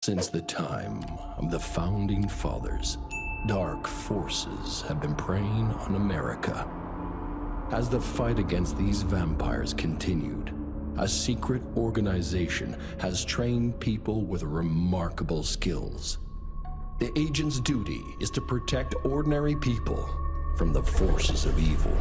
Since the time of the Founding Fathers, dark forces have been preying on America. As the fight against these vampires continued, a secret organization has trained people with remarkable skills. The agent's duty is to protect ordinary people from the forces of evil.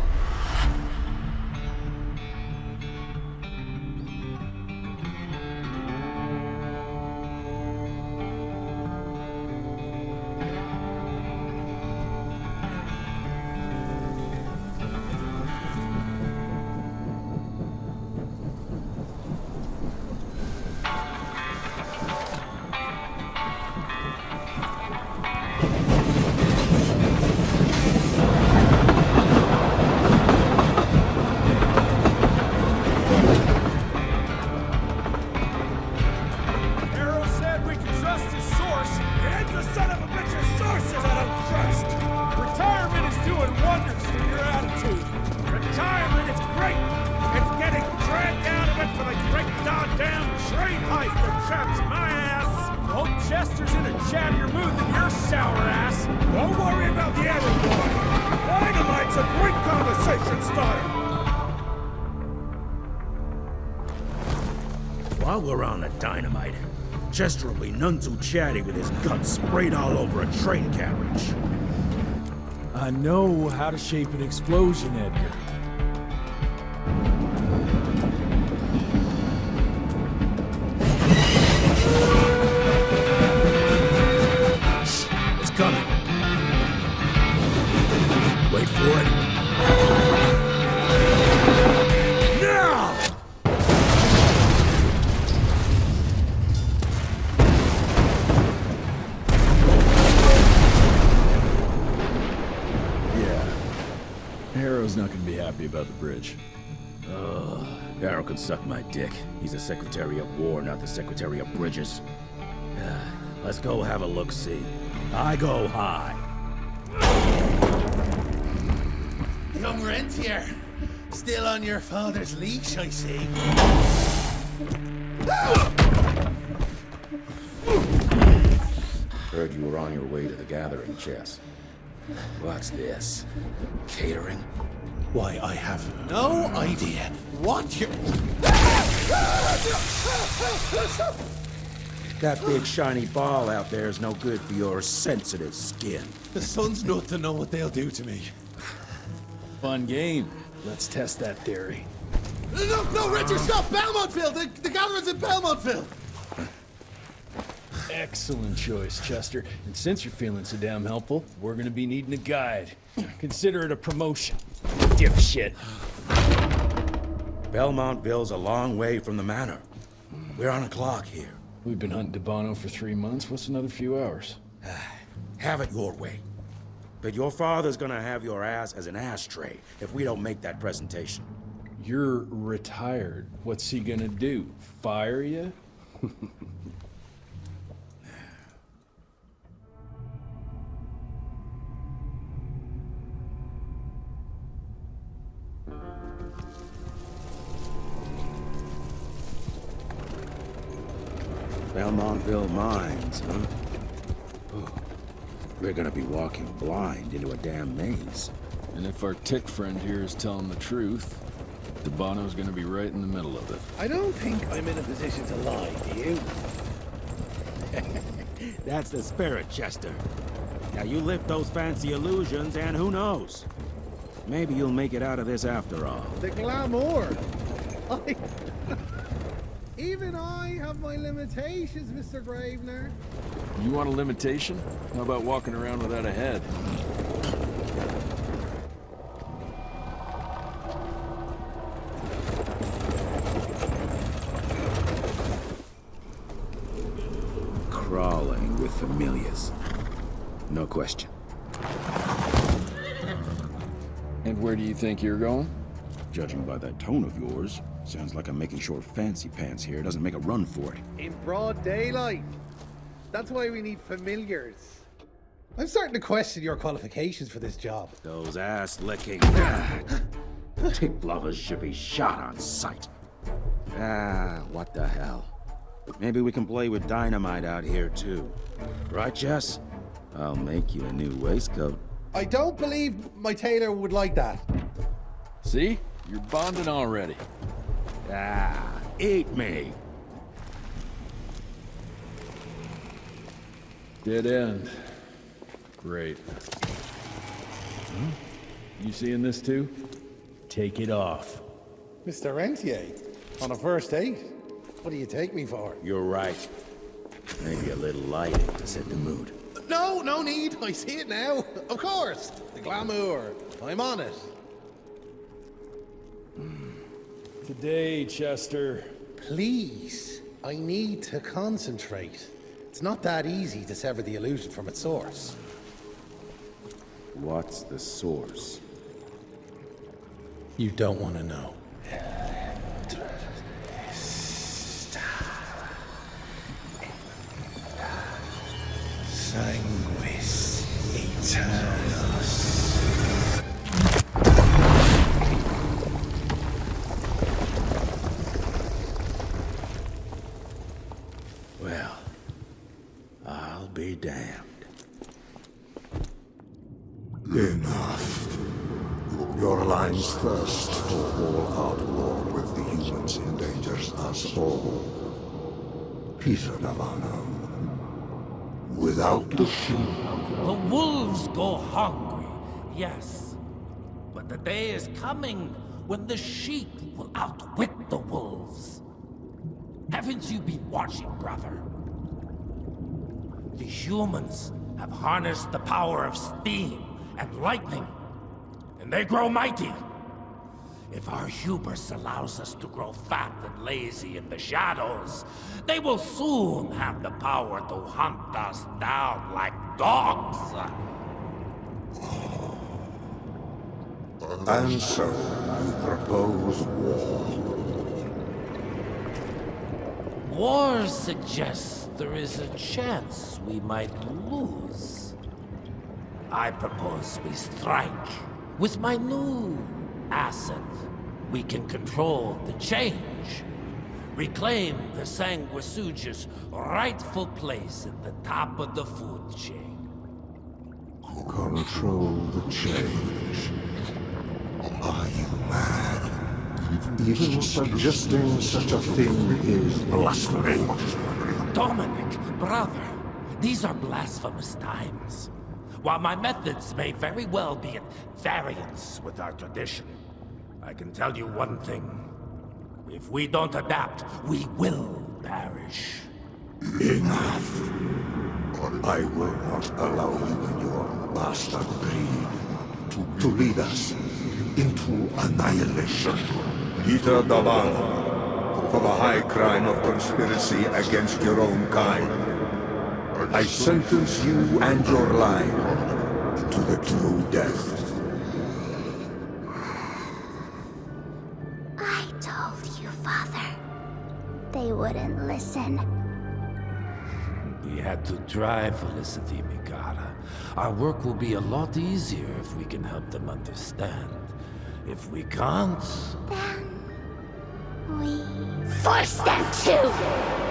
While we're on the dynamite, Chester will be none too chatty with his guts sprayed all over a train carriage. I know how to shape an explosion, Edgar. It's coming. Wait for it. Now! Harrow's not gonna be happy about the bridge. Harrow can suck my dick. He's the Secretary of War, not the Secretary of Bridges. Let's go have a look-see. I go high. Young Rentier, still on your father's leash, I see. Heard you were on your way to the gathering, Chess. What's this? Catering? Why, I have no idea what you're... That big shiny ball out there is no good for your sensitive skin. The sun's not to know what they'll do to me. Fun game. Let's test that theory. No, Richard, stop! Belmontville! The gathering's in Belmontville! Excellent choice, Chester. And since you're feeling so damn helpful, we're gonna be needing a guide. Consider it a promotion. Dipshit. Belmontville's a long way from the manor. We're on a clock here. We've been hunting DeBono for 3 months. What's another few hours? Have it your way. But your father's gonna have your ass as an ashtray if we don't make that presentation. You're retired. What's he gonna do? Fire you? Belmontville Mines, huh? Oh, we're gonna be walking blind into a damn maze. And if our tick friend here is telling the truth, DeBono's gonna be right in the middle of it. I don't think I'm in a position to lie, do you? That's the spirit, Chester. Now you lift those fancy illusions and who knows? Maybe you'll make it out of this after all. The glamour. Even I have my limitations, Mr. Gravener. You want a limitation? How about walking around without a head? Crawling with familiars. No question. And where do you think you're going? Judging by that tone of yours, sounds like I'm making sure Fancy Pants here doesn't make a run for it. In broad daylight. That's why we need familiars. I'm starting to question your qualifications for this job. Those ass-licking tick lovers should be shot on sight. What the hell? Maybe we can play with dynamite out here, too. Right, Jess? I'll make you a new waistcoat. I don't believe my tailor would like that. See? You're bonding already. Ah, eat me. Dead end. Great. You seeing this too? Take it off. Mr. Rentier, on a first date? What do you take me for? You're right. Maybe a little light to set the mood. No, no need. I see it now. Of course. The glamour. I'm on it. Today, Chester. Please, I need to concentrate. It's not that easy to sever the illusion from its source. What's the source? You don't want to know. Sanguis Eternus. Well, I'll be damned. Enough. Your line's thirst for all-out war with the humans endangers us all. Peter Navano. Without the sheep. The wolves go hungry, yes. But the day is coming when the sheep will outwit the wolves. Haven't you been watching, brother? The humans have harnessed the power of steam and lightning, and they grow mighty. If our hubris allows us to grow fat and lazy in the shadows, they will soon have the power to hunt us down like dogs. And so, you propose war. War suggests there is a chance we might lose. I propose we strike. With my new asset, we can control the change. Reclaim the Sanguisuja's rightful place at the top of the food chain. Control the change. Are you mad? Even suggesting such a thing is blasphemy. Dominic, brother, these are blasphemous times. While my methods may very well be at variance with our tradition, I can tell you one thing. If we don't adapt, we will perish. Enough. I will not allow you and your bastard breed to lead us into annihilation. Peter Davan, for the high crime of conspiracy against your own kind, I sentence you and your line to the true death. I told you, Father. They wouldn't listen. We had to try, Felicity Mikata. Our work will be a lot easier if we can help them understand. If we can't... Then... we... force them to!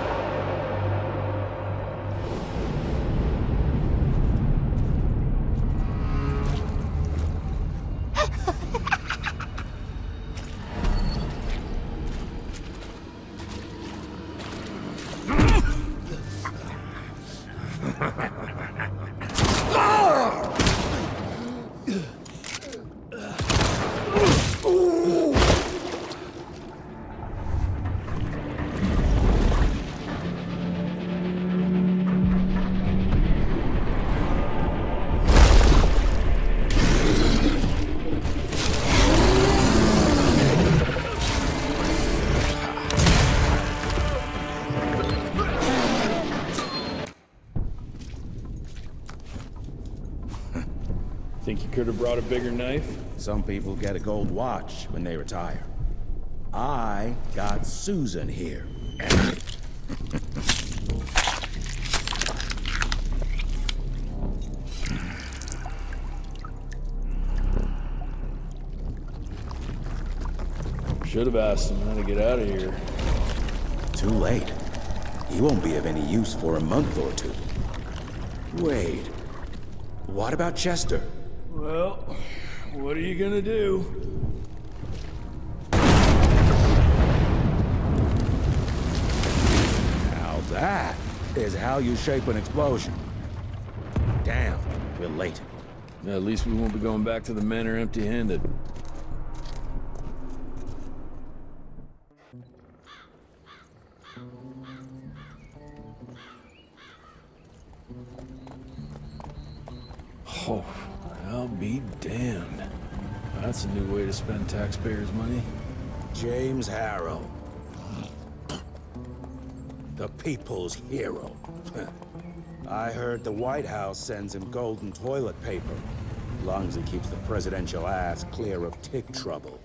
Think you could have brought a bigger knife? Some people get a gold watch when they retire. I got Susan here. Should have asked him how to get out of here. Too late. He won't be of any use for a month or two. Wait. What about Chester? Well, what are you gonna do? Now that is how you shape an explosion. Damn, we're late. At least we won't be going back to the manor empty-handed. Oh, I'll be damned. That's a new way to spend taxpayers' money. James Harrow. The people's hero. I heard the White House sends him golden toilet paper, as long as he keeps the presidential ass clear of tick trouble.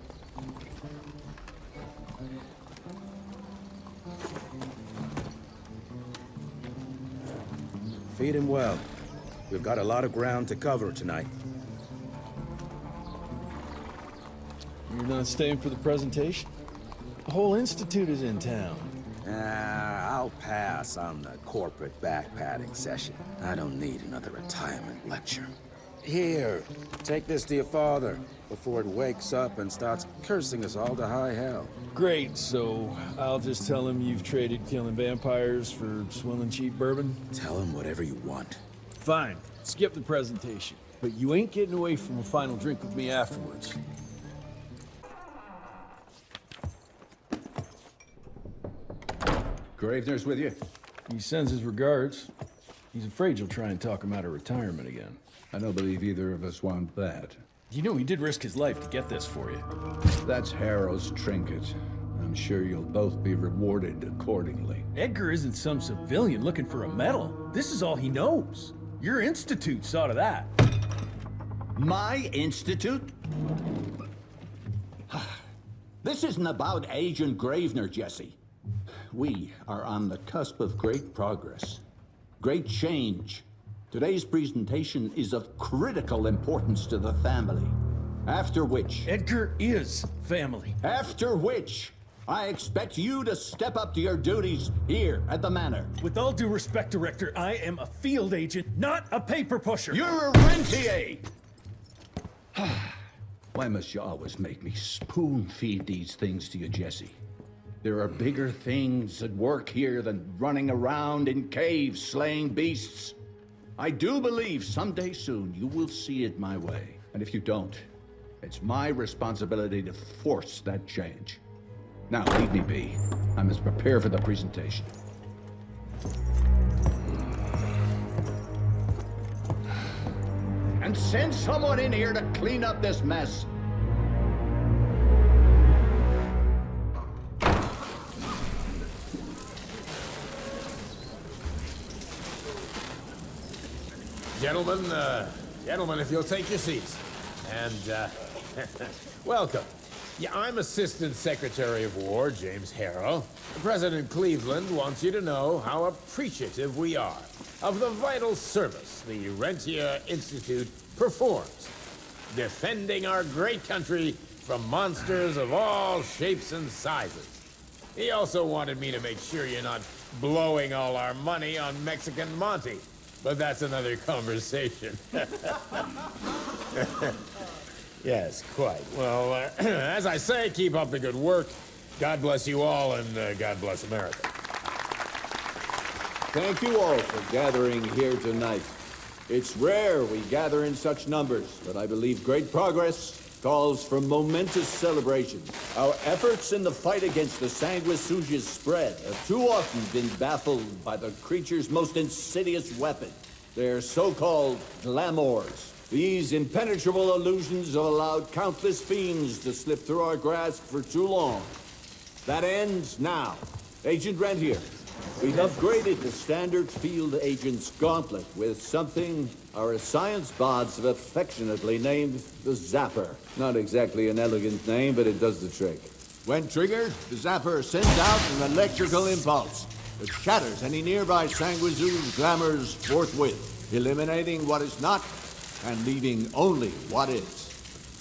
Feed him well. We've got a lot of ground to cover tonight. You're not staying for the presentation? The whole institute is in town. I'll pass on the corporate backpatting session. I don't need another retirement lecture. Here, take this to your father before it wakes up and starts cursing us all to high hell. Great, so I'll just tell him you've traded killing vampires for swilling cheap bourbon? Tell him whatever you want. Fine, skip the presentation. But you ain't getting away from a final drink with me afterwards. Gravener's with you? He sends his regards. He's afraid you'll try and talk him out of retirement again. I don't believe either of us want that. You know he did risk his life to get this for you. That's Harrow's trinket. I'm sure you'll both be rewarded accordingly. Edgar isn't some civilian looking for a medal. This is all he knows. Your institute saw to that. My institute? This isn't about Agent Gravener, Jesse. We are on the cusp of great progress, great change. Today's presentation is of critical importance to the family. After which... Edgar is family. After which, I expect you to step up to your duties here at the manor. With all due respect, Director, I am a field agent, not a paper pusher. You're a rentier! Why must you always make me spoon-feed these things to you, Jesse? There are bigger things at work here than running around in caves slaying beasts. I do believe someday soon you will see it my way. And if you don't, it's my responsibility to force that change. Now, leave me be. I must prepare for the presentation. And send someone in here to clean up this mess. Gentlemen, if you'll take your seats. And, welcome. Yeah, I'm Assistant Secretary of War, James Harrow. President Cleveland wants you to know how appreciative we are of the vital service the Rentier Institute performs, defending our great country from monsters of all shapes and sizes. He also wanted me to make sure you're not blowing all our money on Mexican Monty. But that's another conversation. Yes, quite. Well, as I say, keep up the good work. God bless you all, and God bless America. Thank you all for gathering here tonight. It's rare we gather in such numbers, but I believe great progress calls for momentous celebration. Our efforts in the fight against the sanguisuga's spread have too often been baffled by the creature's most insidious weapon, their so-called glamours. These impenetrable illusions have allowed countless fiends to slip through our grasp for too long. That ends now. Agent Rentier, we've upgraded the standard field agent's gauntlet with something our science bots have affectionately named the Zapper. Not exactly an elegant name, but it does the trick. When triggered, the Zapper sends out an electrical impulse that shatters any nearby sanguisuga's glamours forthwith, eliminating what is not and leaving only what is.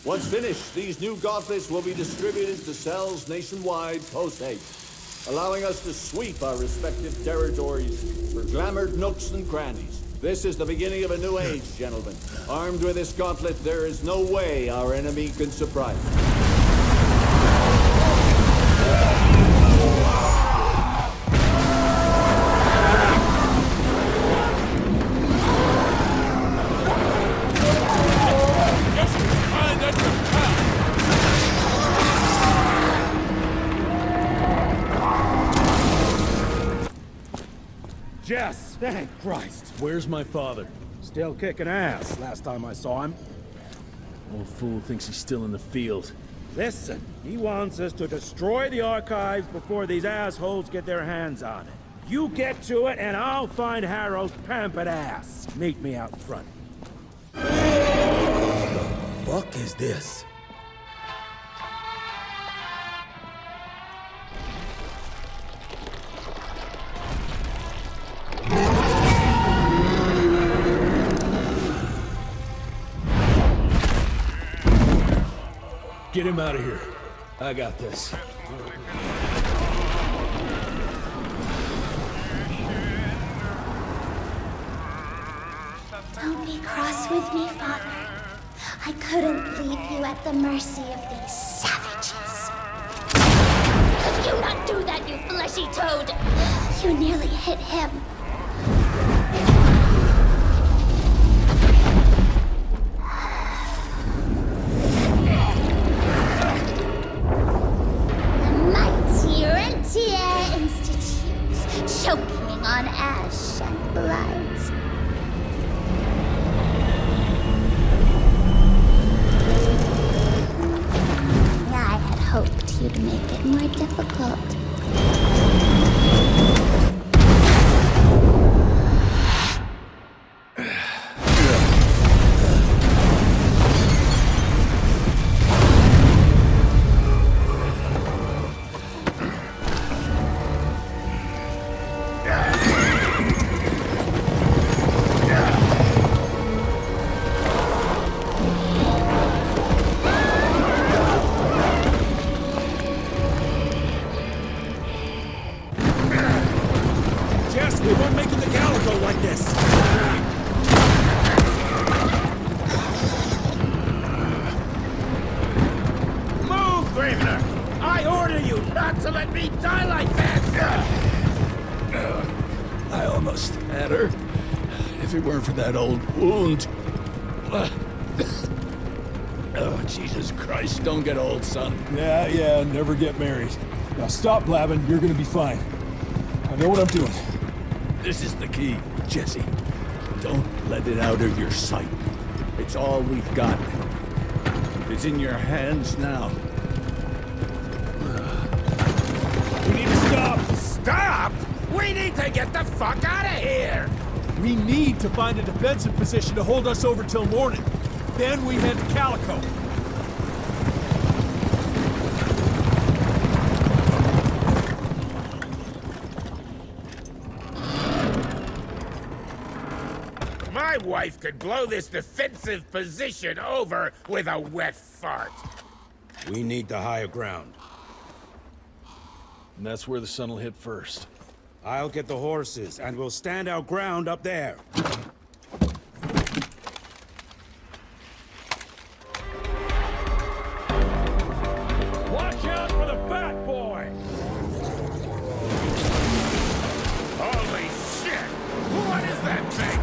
Once finished, these new gauntlets will be distributed to cells nationwide post-haste. allowing us to sweep our respective territories for glamored nooks and crannies. This is the beginning of a new age, gentlemen. Armed with this gauntlet, there is no way our enemy can surprise us. Jess! Thank Christ! Where's my father? Still kicking ass, last time I saw him. Old fool thinks he's still in the field. Listen, he wants us to destroy the archives before these assholes get their hands on it. You get to it, and I'll find Harrow's pampered ass. Meet me out front. What the fuck is this? Get him out of here. I got this. Don't be cross with me, Father. I couldn't leave you at the mercy of these savages. Could you not do that, you fleshy toad? You nearly hit him. Choking on ash and blood. I had hoped you'd make it more difficult. I almost had her. If it weren't for that old wound. Oh, Jesus Christ, don't get old, son. Yeah, never get married. Now stop blabbing, you're gonna be fine. I know what I'm doing. This is the key, Jesse. Don't let it out of your sight. It's all we've got. It's in your hands now. We need to stop! Stop?! We need to get the fuck out of here! We need to find a defensive position to hold us over till morning. Then we head to Calico. My wife could blow this defensive position over with a wet fart. We need the higher ground. And that's where the sun will hit first. I'll get the horses, and we'll stand our ground up there. Watch out for the fat boy! Holy shit! What is that thing?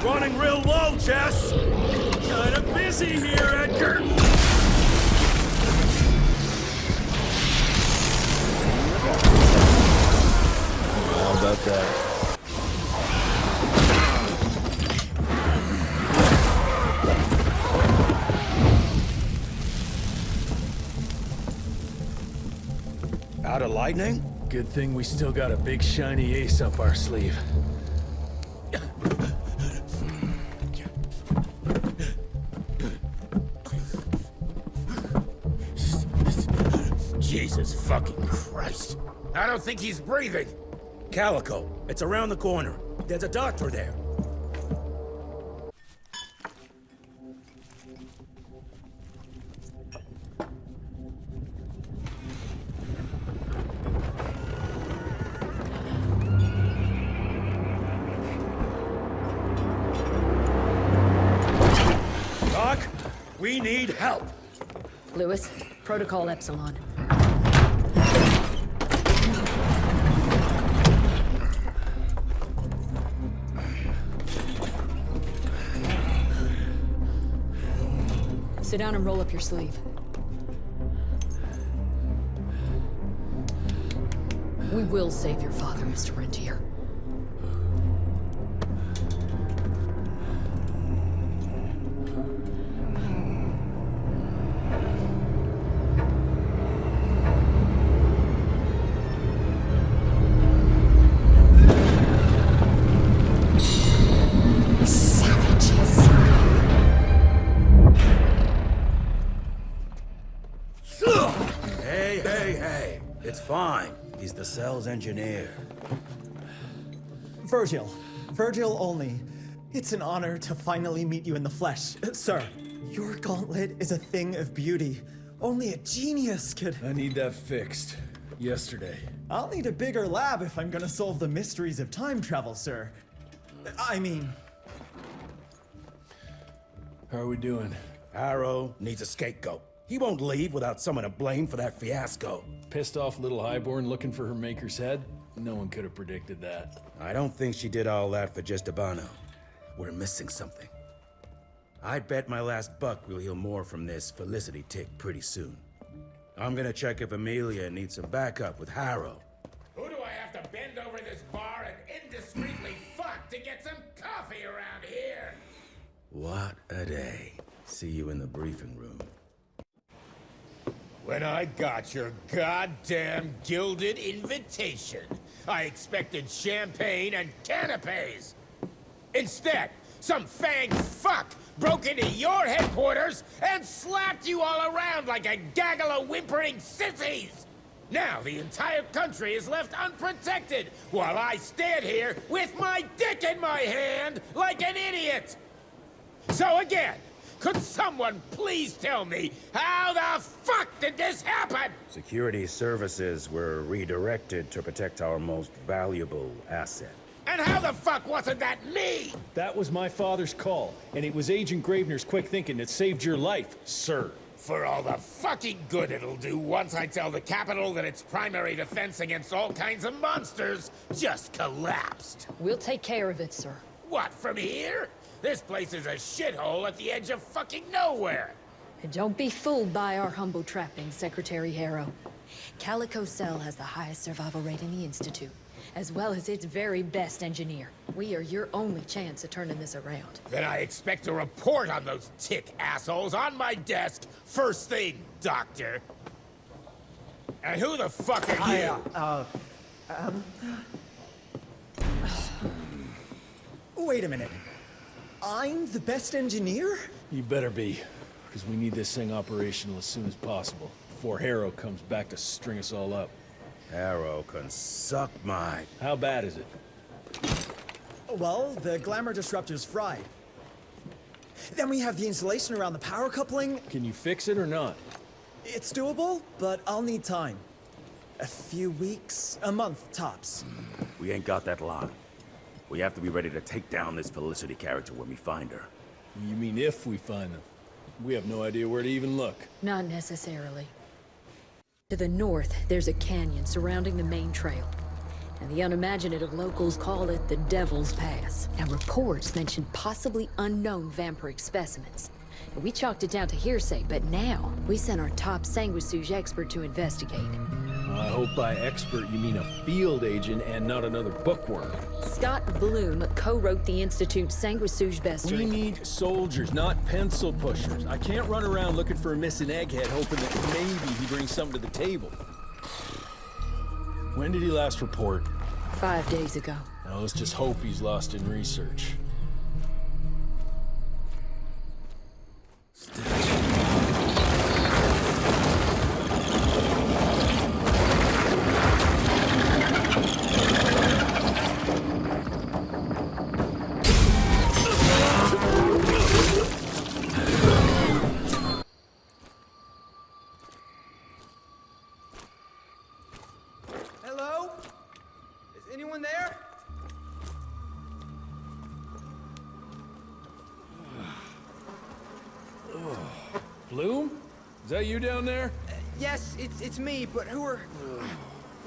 Running real low, Jess! Kinda busy here, Edgar! How about that? Out of lightning? Good thing we still got a big shiny ace up our sleeve. Jesus fucking Christ. I don't think he's breathing. Calico, it's around the corner. There's a doctor there. Doc, we need help. Lewis, Protocol Epsilon. Sit down and roll up your sleeve. We will save your father, Mr. Rentier. Hey. It's fine. He's the cell's engineer. Virgil only. It's an honor to finally meet you in the flesh. Sir, your gauntlet is a thing of beauty. Only a genius could... I need that fixed. Yesterday. I'll need a bigger lab if I'm gonna solve the mysteries of time travel, sir. I mean... How are we doing? Harrow needs a scapegoat. He won't leave without someone to blame for that fiasco. Pissed off little highborn looking for her maker's head? No one could have predicted that. I don't think she did all that for just Abano. We're missing something. I'd bet my last buck we'll hear more from this Felicity tick pretty soon. I'm gonna check if Amelia needs some backup with Harrow. Who do I have to bend over this bar and indiscreetly fuck to get some coffee around here? What a day. See you in the briefing room. When I got your goddamn gilded invitation, I expected champagne and canapes. Instead, some fanged fuck broke into your headquarters and slapped you all around like a gaggle of whimpering sissies. Now the entire country is left unprotected while I stand here with my dick in my hand like an idiot. So again, could someone please tell me how the fuck did this happen? Security services were redirected to protect our most valuable asset. And how the fuck wasn't that me? That was my father's call, and it was Agent Gravener's quick thinking that saved your life, sir. For all the fucking good it'll do once I tell the Capitol that its primary defense against all kinds of monsters just collapsed. We'll take care of it, sir. What, from here? This place is a shithole at the edge of fucking nowhere. And don't be fooled by our humble trappings, Secretary Harrow. Calico Cell has the highest survival rate in the Institute, as well as its very best engineer. We are your only chance at turning this around. Then I expect a report on those tick assholes on my desk first thing, Doctor. And who the fuck are you? Wait a minute. I'm the best engineer? You better be, because we need this thing operational as soon as possible, before Harrow comes back to string us all up. Harrow can suck my... How bad is it? Well, the glamour disruptor's fried. Then we have the insulation around the power coupling. Can you fix it or not? It's doable, but I'll need time. A few weeks, a month, tops. We ain't got that long. We have to be ready to take down this Felicity character when we find her. You mean if we find them? We have no idea where to even look. Not necessarily. To the north, there's a canyon surrounding the main trail. And the unimaginative locals call it the Devil's Pass. And reports mention possibly unknown vampiric specimens. And we chalked it down to hearsay, but now we sent our top sanguisuge expert to investigate. I hope by expert you mean a field agent and not another bookworm. Scott Bloom co-wrote the Institute's sanguisuge bestiary. We need soldiers, not pencil pushers. I can't run around looking for a missing egghead hoping that maybe he brings something to the table. When did he last report? 5 days ago. Now let's just hope he's lost in research. anyone there? Bloom? Is that you down there? Yes, it's me, but who are...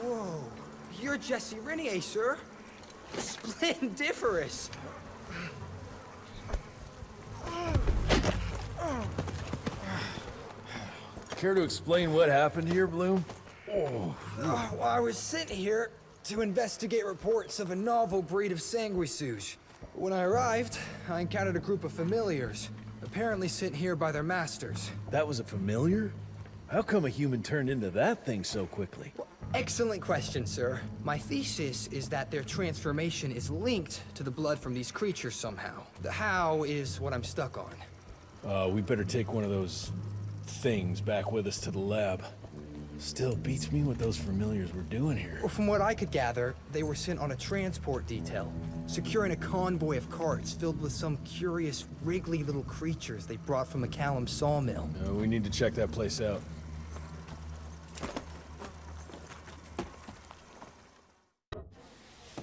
Whoa. You're Jesse Renier, sir. Splendiferous. Care to explain what happened here, Bloom? Well, I was sent here to investigate reports of a novel breed of sanguisuge. When I arrived, I encountered a group of familiars, apparently sent here by their masters. That was a familiar? How come a human turned into that thing so quickly? Well, excellent question, sir. My thesis is that their transformation is linked to the blood from these creatures somehow. The how is what I'm stuck on. We better take one of those things back with us to the lab. Still beats me what those familiars were doing here. Well, from what I could gather, they were sent on a transport detail, securing a convoy of carts filled with some curious, wriggly little creatures they brought from McCallum's sawmill. We need to check that place out.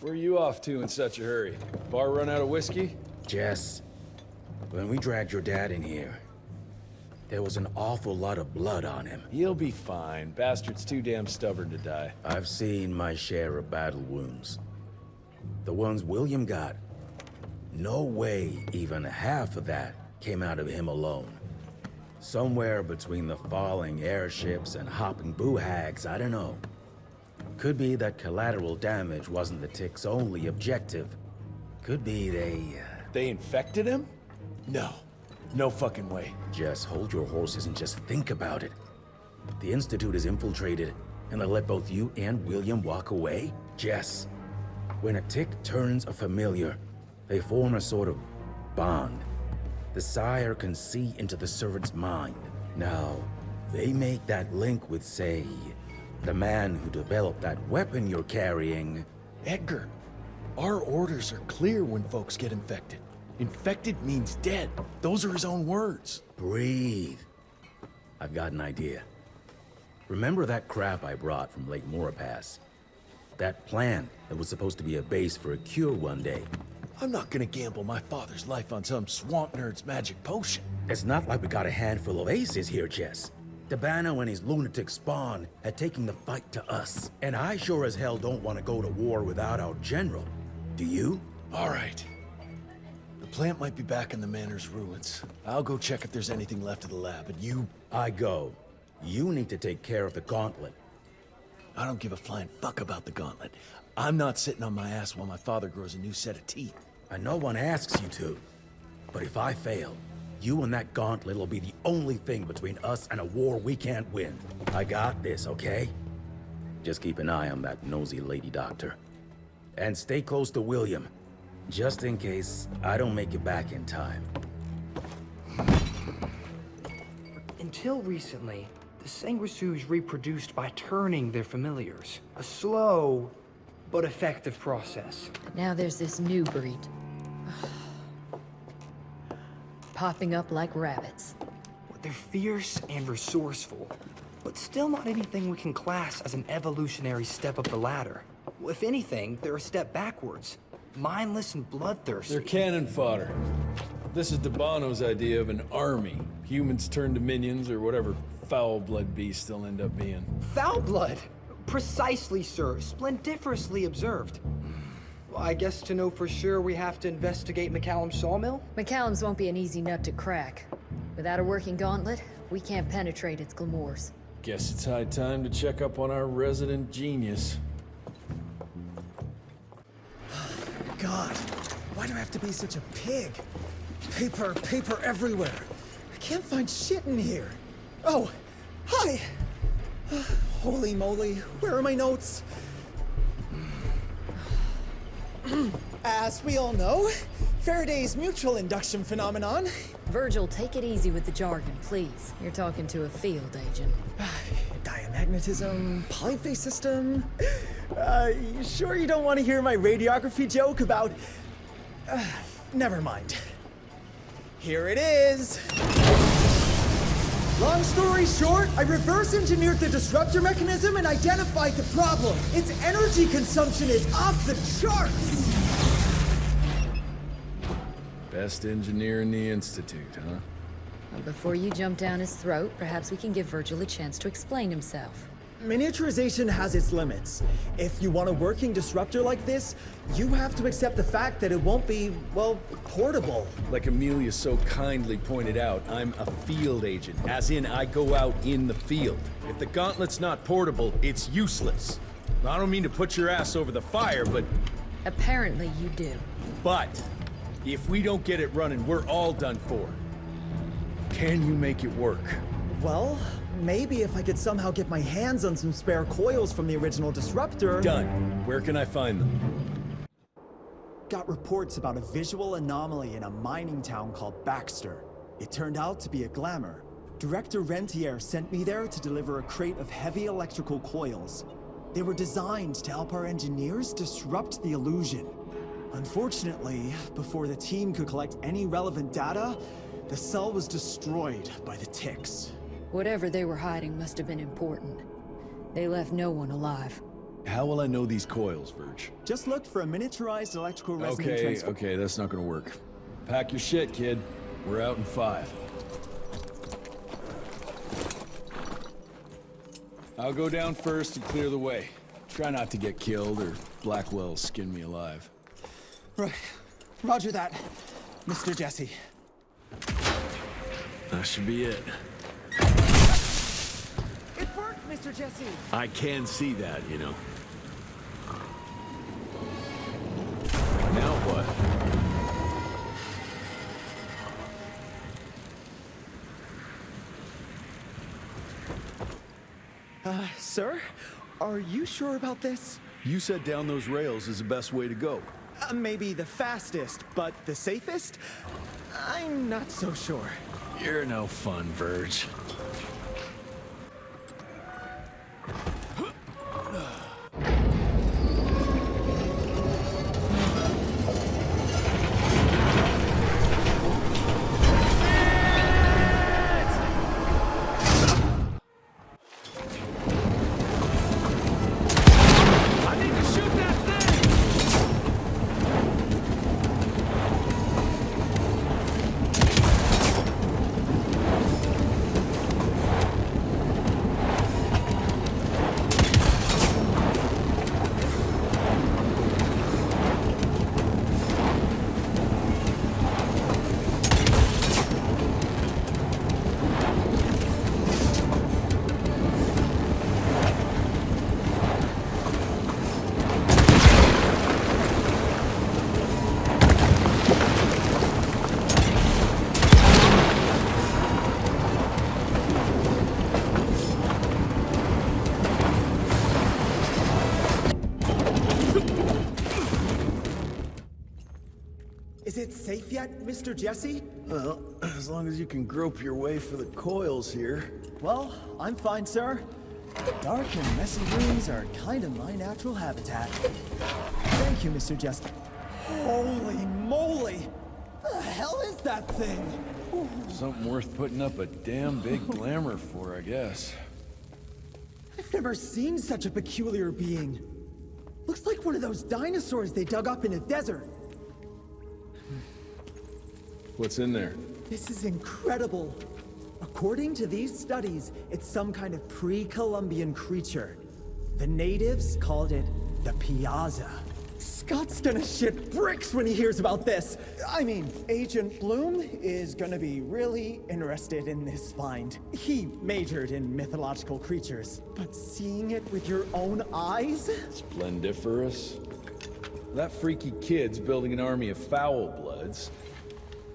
Where are you off to in such a hurry? Bar run out of whiskey? Jess, when we dragged your dad in here, there was an awful lot of blood on him. He'll be fine. Bastard's too damn stubborn to die. I've seen my share of battle wounds. The ones William got, no way even half of that came out of him alone. Somewhere between the falling airships and hopping boo-hags, I don't know. Could be that collateral damage wasn't the tick's only objective. Could be They infected him? No. No fucking way. Just hold your horses and just think about it. The Institute is infiltrated, and they let both you and William walk away? Jess, when a tick turns a familiar, they form a sort of bond. The sire can see into the servant's mind. Now, they make that link with, say, the man who developed that weapon you're carrying. Edgar, our orders are clear when folks get infected. Infected means dead. Those are his own words. Breathe. I've got an idea. Remember that crap I brought from Lake Pass? That plan that was supposed to be a base for a cure one day. I'm not gonna gamble my father's life on some swamp nerd's magic potion. It's not like we got a handful of aces here, Jess. Dabano and his lunatic spawn had taken the fight to us. And I sure as hell don't want to go to war without our general. Do you? All right. The plant might be back in the manor's ruins. I'll go check if there's anything left of the lab, and you... I go. You need to take care of the gauntlet. I don't give a flying fuck about the gauntlet. I'm not sitting on my ass while my father grows a new set of teeth. And no one asks you to. But if I fail, you and that gauntlet will be the only thing between us and a war we can't win. I got this, okay? Just keep an eye on that nosy lady doctor. And stay close to William, just in case I don't make it back in time. Until recently, the sanguisuge reproduced by turning their familiars. A slow, but effective process. Now there's this new breed. Popping up like rabbits. They're fierce and resourceful, but still not anything we can class as an evolutionary step up the ladder. If anything, they're a step backwards. Mindless and bloodthirsty. They're cannon fodder. This is Dabano's idea of an army. Humans turn to minions or whatever foul-blood beasts they'll end up being. Foul blood? Precisely, sir. Splendiferously observed. Well, I guess to know for sure we have to investigate McCallum's sawmill? McCallum's won't be an easy nut to crack. Without a working gauntlet, we can't penetrate its glamours. Guess it's high time to check up on our resident genius. God, why do I have to be such a pig? Paper, paper everywhere. I can't find shit in here. Oh, hi! Holy moly, where are my notes? As we all know, Faraday's mutual induction phenomenon. Virgil, take it easy with the jargon, please. You're talking to a field agent. Diamagnetism, polyphase system. You sure you don't want to hear my radiography joke about... never mind. Here it is. Long story short, I reverse engineered the disruptor mechanism and identified the problem. Its energy consumption is off the charts! Best engineer in the Institute, huh? Well, before you jump down his throat, perhaps we can give Virgil a chance to explain himself. Miniaturization has its limits. If you want a working disruptor like this, you have to accept the fact that it won't be, well, portable. Like Amelia so kindly pointed out, I'm a field agent, as in I go out in the field. If the gauntlet's not portable, it's useless. I don't mean to put your ass over the fire, but... Apparently you do. But, if we don't get it running, we're all done for. Can you make it work? Well, maybe if I could somehow get my hands on some spare coils from the original disruptor... Done. Where can I find them? Got reports about a visual anomaly in a mining town called Baxter. It turned out to be a glamour. Director Rentier sent me there to deliver a crate of heavy electrical coils. They were designed to help our engineers disrupt the illusion. Unfortunately, before the team could collect any relevant data, the cell was destroyed by the ticks. Whatever they were hiding must have been important. They left no one alive. How will I know these coils, Verge? Just look for a miniaturized electrical resonant transfer. Okay, that's not gonna work. Pack your shit, kid. We're out in 5. I'll go down first and clear the way. Try not to get killed or Blackwell skin me alive. Right. Roger that, Mr. Jesse. That should be it. It worked, Mr. Jesse! I can see that, you know. Now what? Sir? Are you sure about this? You said down those rails is the best way to go. Maybe the fastest, but the safest? I'm not so sure. You're no fun, Verge. Is it safe yet, Mr. Jesse? Well, as long as you can grope your way for the coils here. Well, I'm fine, sir. Dark and messy rooms are kind of my natural habitat. Thank you, Mr. Jesse. Holy moly! The hell is that thing? Something worth putting up a damn big glamour for, I guess. I've never seen such a peculiar being. Looks like one of those dinosaurs they dug up in a desert. What's in there? This is incredible. According to these studies, it's some kind of pre-Columbian creature. The natives called it the Piazza. Scott's gonna shit bricks when he hears about this. I mean, Agent Bloom is gonna be really interested in this find. He majored in mythological creatures, but seeing it with your own eyes? Splendiferous. That freaky kid's building an army of foul bloods.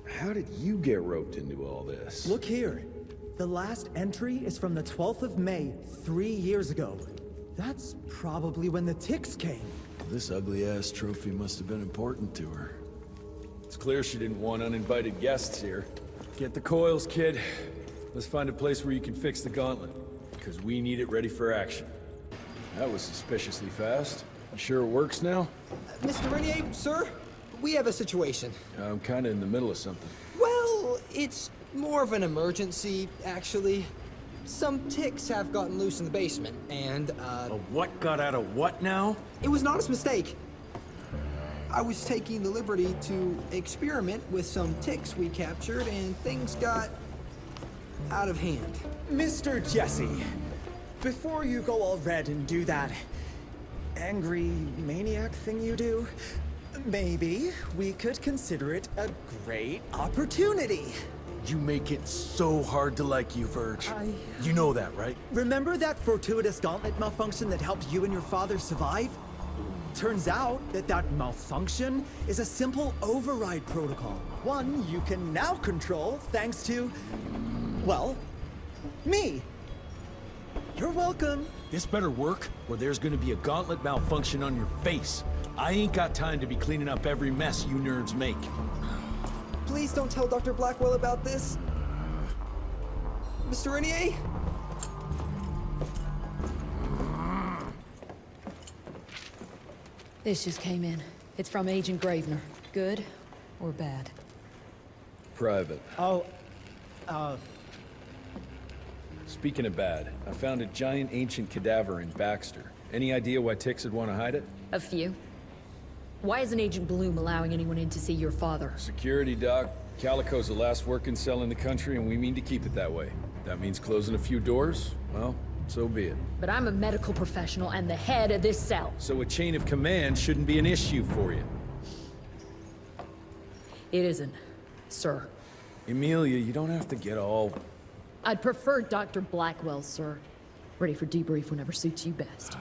How did you get roped into all this? Look here. The last entry is from the 12th of May, 3 years ago. That's probably when the ticks came. This ugly-ass trophy must have been important to her. It's clear she didn't want uninvited guests here. Get the coils, kid. Let's find a place where you can fix the gauntlet, because we need it ready for action. That was suspiciously fast. You sure it works now? Mr. Renier, sir, we have a situation. I'm kinda in the middle of something. Well, it's More of an emergency, actually. Some ticks have gotten loose in the basement, and, A what got out of what now? It was an honest mistake. I was taking the liberty to experiment with some ticks we captured, and things got out of hand. Mr. Jesse, before you go all red and do that angry maniac thing you do, maybe we could consider it a great opportunity. You make it so hard to like you, Verge. You know that, right? Remember that fortuitous gauntlet malfunction that helped you and your father survive? Turns out that malfunction is a simple override protocol. One you can now control thanks to, well, me. You're welcome. This better work, or there's gonna be a gauntlet malfunction on your face. I ain't got time to be cleaning up every mess you nerds make. Please don't tell Dr. Blackwell about this. Mr. Renier? This just came in. It's from Agent Gravener. Good or bad? Private. Oh, Speaking of bad, I found a giant ancient cadaver in Baxter. Any idea why ticks would want to hide it? A few. Why isn't Agent Bloom allowing anyone in to see your father? Security, Doc. Calico's the last working cell in the country, and we mean to keep it that way. That means closing a few doors? Well, so be it. But I'm a medical professional and the head of this cell. So a chain of command shouldn't be an issue for you. It isn't, sir. Emilia, you don't have to get all... I'd prefer Dr. Blackwell, sir. Ready for debrief whenever suits you best.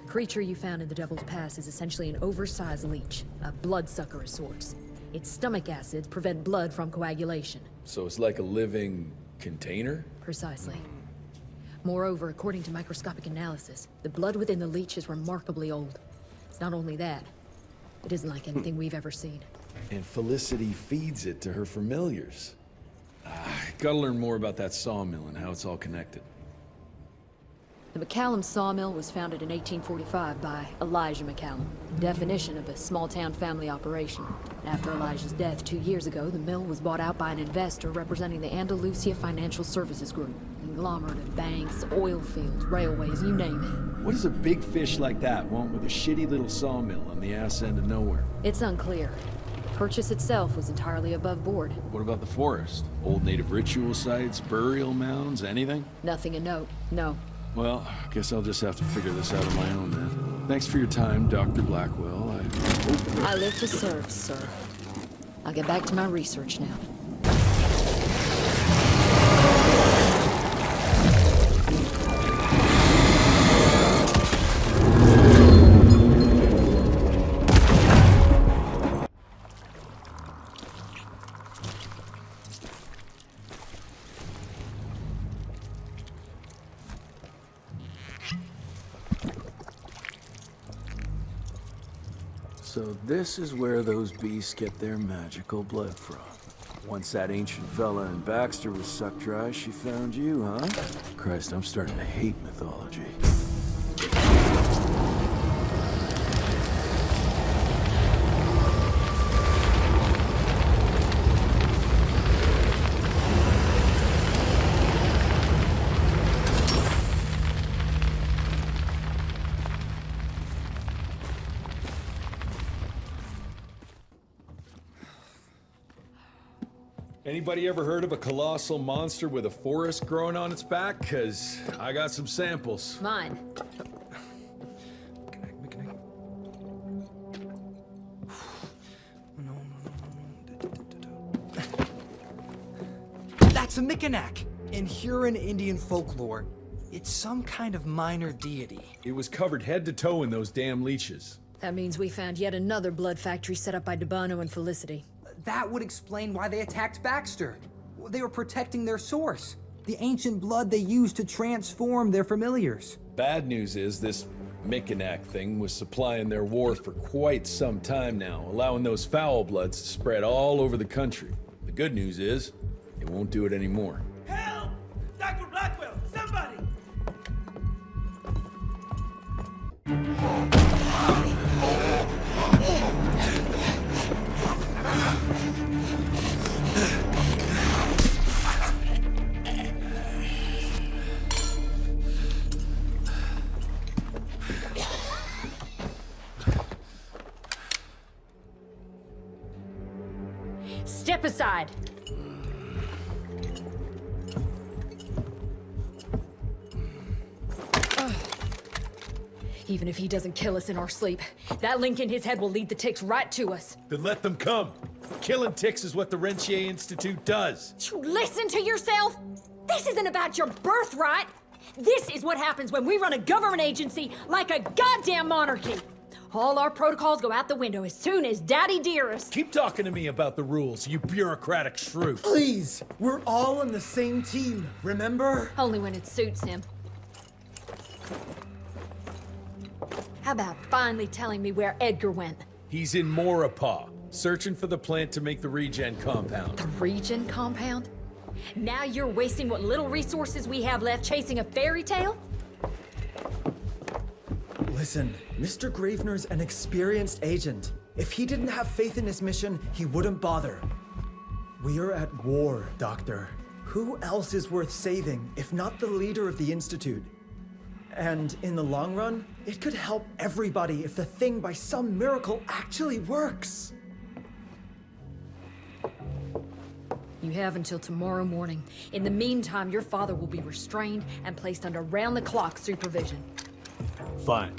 The creature you found in the Devil's Pass is essentially an oversized leech, a bloodsucker of sorts. Its stomach acids prevent blood from coagulation. So it's like a living container? Precisely. Moreover, according to microscopic analysis, the blood within the leech is remarkably old. It's not only that, it isn't like anything we've ever seen. And Felicity feeds it to her familiars. Gotta learn more about that sawmill and how it's all connected. The McCallum sawmill was founded in 1845 by Elijah McCallum, definition of a small-town family operation. After Elijah's death 2 years ago, the mill was bought out by an investor representing the Andalusia Financial Services Group. Conglomerate of banks, oil fields, railways, you name it. What does a big fish like that want with a shitty little sawmill on the ass end of nowhere? It's unclear. The purchase itself was entirely above board. What about the forest? Old native ritual sites, burial mounds, anything? Nothing a note, no. Well, guess I'll just have to figure this out on my own then. Thanks for your time, Dr. Blackwell. I live to serve, sir. I'll get back to my research now. So this is where those beasts get their magical blood from. Once that ancient fella in Baxter was sucked dry, she found you, huh? Christ, I'm starting to hate mythology. Anybody ever heard of a colossal monster with a forest growing on its back? 'Cause I got some samples. Mine. That's a Mickenak! In Huron Indian folklore, it's some kind of minor deity. It was covered head to toe in those damn leeches. That means we found yet another blood factory set up by Debano and Felicity. That would explain why they attacked Baxter. They were protecting their source, the ancient blood they used to transform their familiars. Bad news is this Mickenak thing was supplying their war for quite some time now, allowing those foul bloods to spread all over the country. The good news is, it won't do it anymore. Help! Dr. Blackwell, somebody! Step aside. Even if he doesn't kill us in our sleep, that link in his head will lead the ticks right to us. Then let them come. Killing ticks is what the Rentier Institute does. You listen to yourself? This isn't about your birthright. This is what happens when we run a government agency like a goddamn monarchy. All our protocols go out the window as soon as Daddy Dearest. Keep talking to me about the rules, you bureaucratic shrew. Please, we're all on the same team, remember? Only when it suits him. How about finally telling me where Edgar went? He's in Maurepas, searching for the plant to make the regen compound. The regen compound? Now you're wasting what little resources we have left chasing a fairy tale? Listen, Mr. Gravener's an experienced agent. If he didn't have faith in his mission, he wouldn't bother. We are at war, Doctor. Who else is worth saving, if not the leader of the Institute? And in the long run, it could help everybody if the thing by some miracle actually works. You have until tomorrow morning. In the meantime, your father will be restrained and placed under round-the-clock supervision. Fine.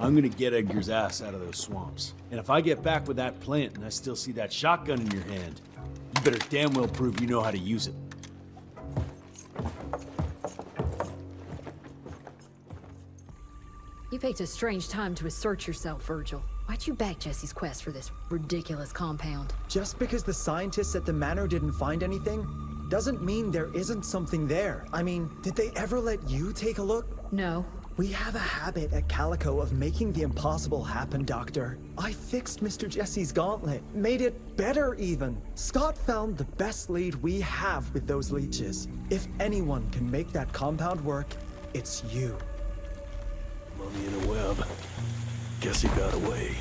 I'm gonna get Edgar's ass out of those swamps. And if I get back with that plant and I still see that shotgun in your hand, you better damn well prove you know how to use it. You picked a strange time to assert yourself, Virgil. Why'd you back Jesse's quest for this ridiculous compound? Just because the scientists at the manor didn't find anything, doesn't mean there isn't something there. I mean, did they ever let you take a look? No. We have a habit at Calico of making the impossible happen, Doctor. I fixed Mr. Jesse's gauntlet, made it better even. Scott found the best lead we have with those leeches. If anyone can make that compound work, it's you. Mummy in a web. Guess he got away.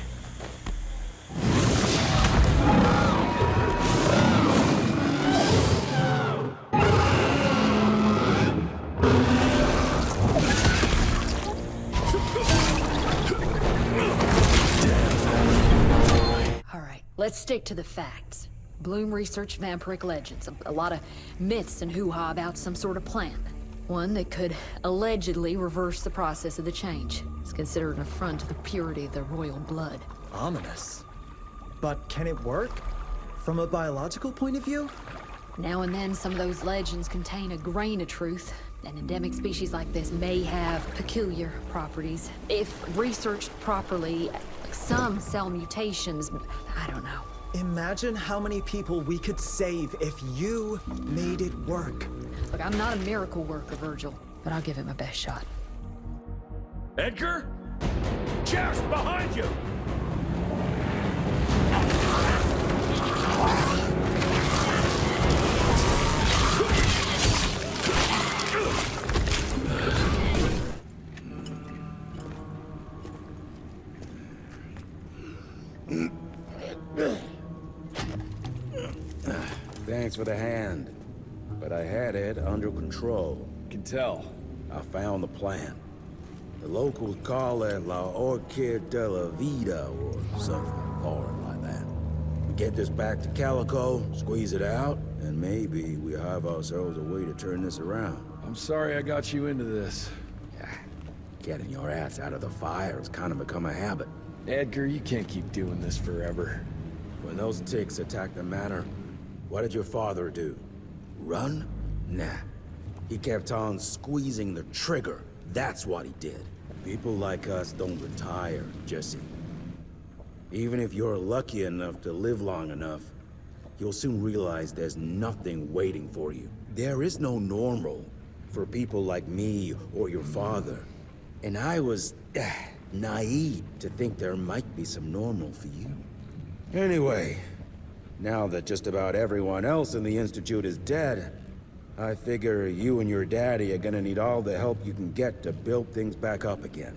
All right, let's stick to the facts. Bloom researched vampiric legends, a lot of myths and hoo-ha about some sort of plant. One that could allegedly reverse the process of the change. It's considered an affront to the purity of the royal blood. Ominous. But can it work? From a biological point of view? Now and then, some of those legends contain a grain of truth. An endemic species like this may have peculiar properties. If researched properly, some cell mutations, I don't know. Imagine how many people we could save if you made it work. Look, I'm not a miracle worker, Virgil, but I'll give it my best shot. Edgar? Jeff, behind you! Thanks for the hand, but I had it under control. Can tell. I found the plant. The locals call it La Orchid de la Vida or something foreign like that. We get this back to Calico, squeeze it out, and maybe we have ourselves a way to turn this around. I'm sorry I got you into this. Getting your ass out of the fire has kind of become a habit. Edgar, you can't keep doing this forever. When those ticks attacked the manor, what did your father do? Run? Nah. He kept on squeezing the trigger. That's what he did. People like us don't retire, Jesse. Even if you're lucky enough to live long enough, you'll soon realize there's nothing waiting for you. There is no normal for people like me or your father. And I was naive to think there might be some normal for you. Anyway, now that just about everyone else in the Institute is dead, I figure you and your daddy are gonna need all the help you can get to build things back up again.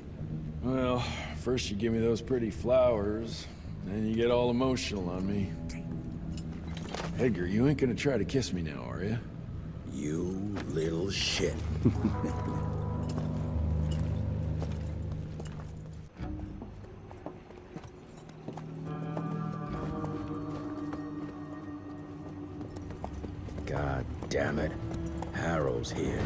Well, first you give me those pretty flowers, then you get all emotional on me. Edgar, you ain't gonna try to kiss me now, are you? You little shit. damn it. Harrow's here.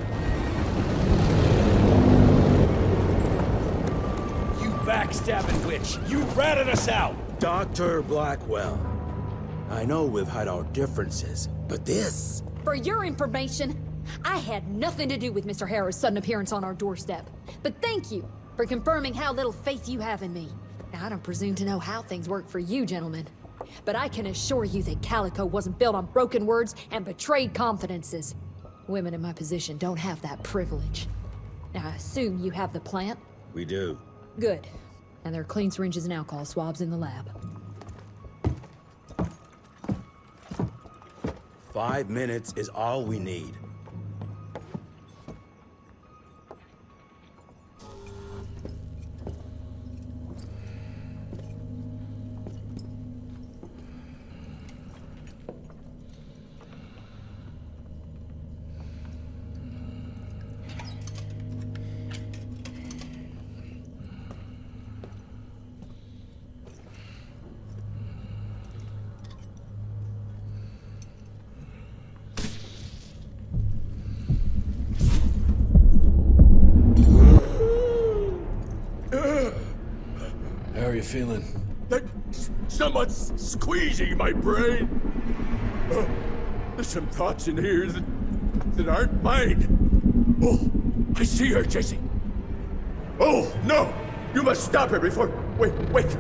You backstabbing witch! You ratted us out! Dr. Blackwell. I know we've had our differences, but this... For your information, I had nothing to do with Mr. Harrow's sudden appearance on our doorstep. But thank you for confirming how little faith you have in me. Now, I don't presume to know how things work for you, gentlemen. But I can assure you that Calico wasn't built on broken words and betrayed confidences. Women in my position don't have that privilege. Now, I assume you have the plant? We do. Good. And there are clean syringes and alcohol swabs in the lab. 5 minutes is all we need. How are you feeling? Someone's squeezing my brain. There's some thoughts in here that aren't mine. Oh, I see her, Jesse. Oh, no! You must stop her before... Wait.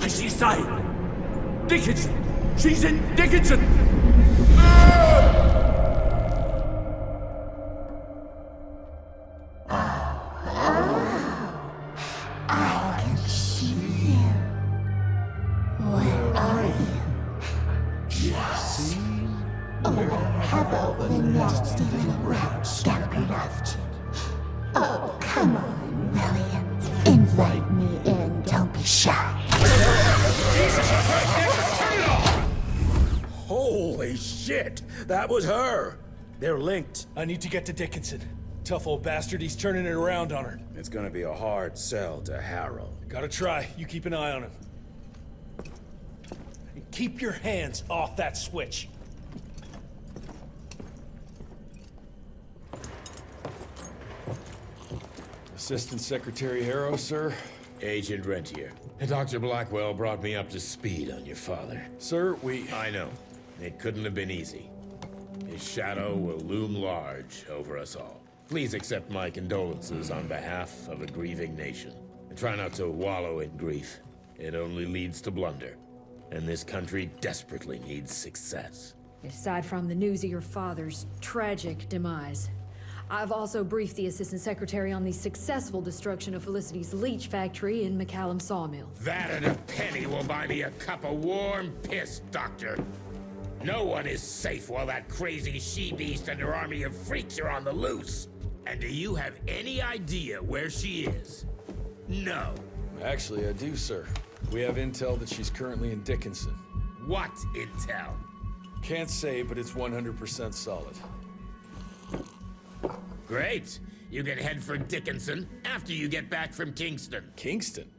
I see a sign. Dickinson! She's in Dickinson! I can see you. Where are you? Jesse? Oh, have all the nasty little rats scampered after. Oh, come on, William. Invite me in, don't be shy. Holy shit! That was her! They're linked. I need to get to Dickinson. Tough old bastard, he's turning it around on her. It's gonna be a hard sell to Harrow. Gotta try. You keep an eye on him. And keep your hands off that switch. Assistant Secretary Harrow, sir. Agent Rentier. Dr. Blackwell brought me up to speed on your father. Sir, I know. It couldn't have been easy. His shadow will loom large over us all. Please accept my condolences on behalf of a grieving nation. And try not to wallow in grief. It only leads to blunder. And this country desperately needs success. Aside from the news of your father's tragic demise, I've also briefed the Assistant Secretary on the successful destruction of Felicity's leech factory in McCallum Sawmill. That and a penny will buy me a cup of warm piss, Doctor. No one is safe while that crazy she-beast and her army of freaks are on the loose. And do you have any idea where she is? No. Actually, I do, sir. We have intel that she's currently in Dickinson. What intel? Can't say, but it's 100% solid. Great. You can head for Dickinson after you get back from Kingston. Kingston?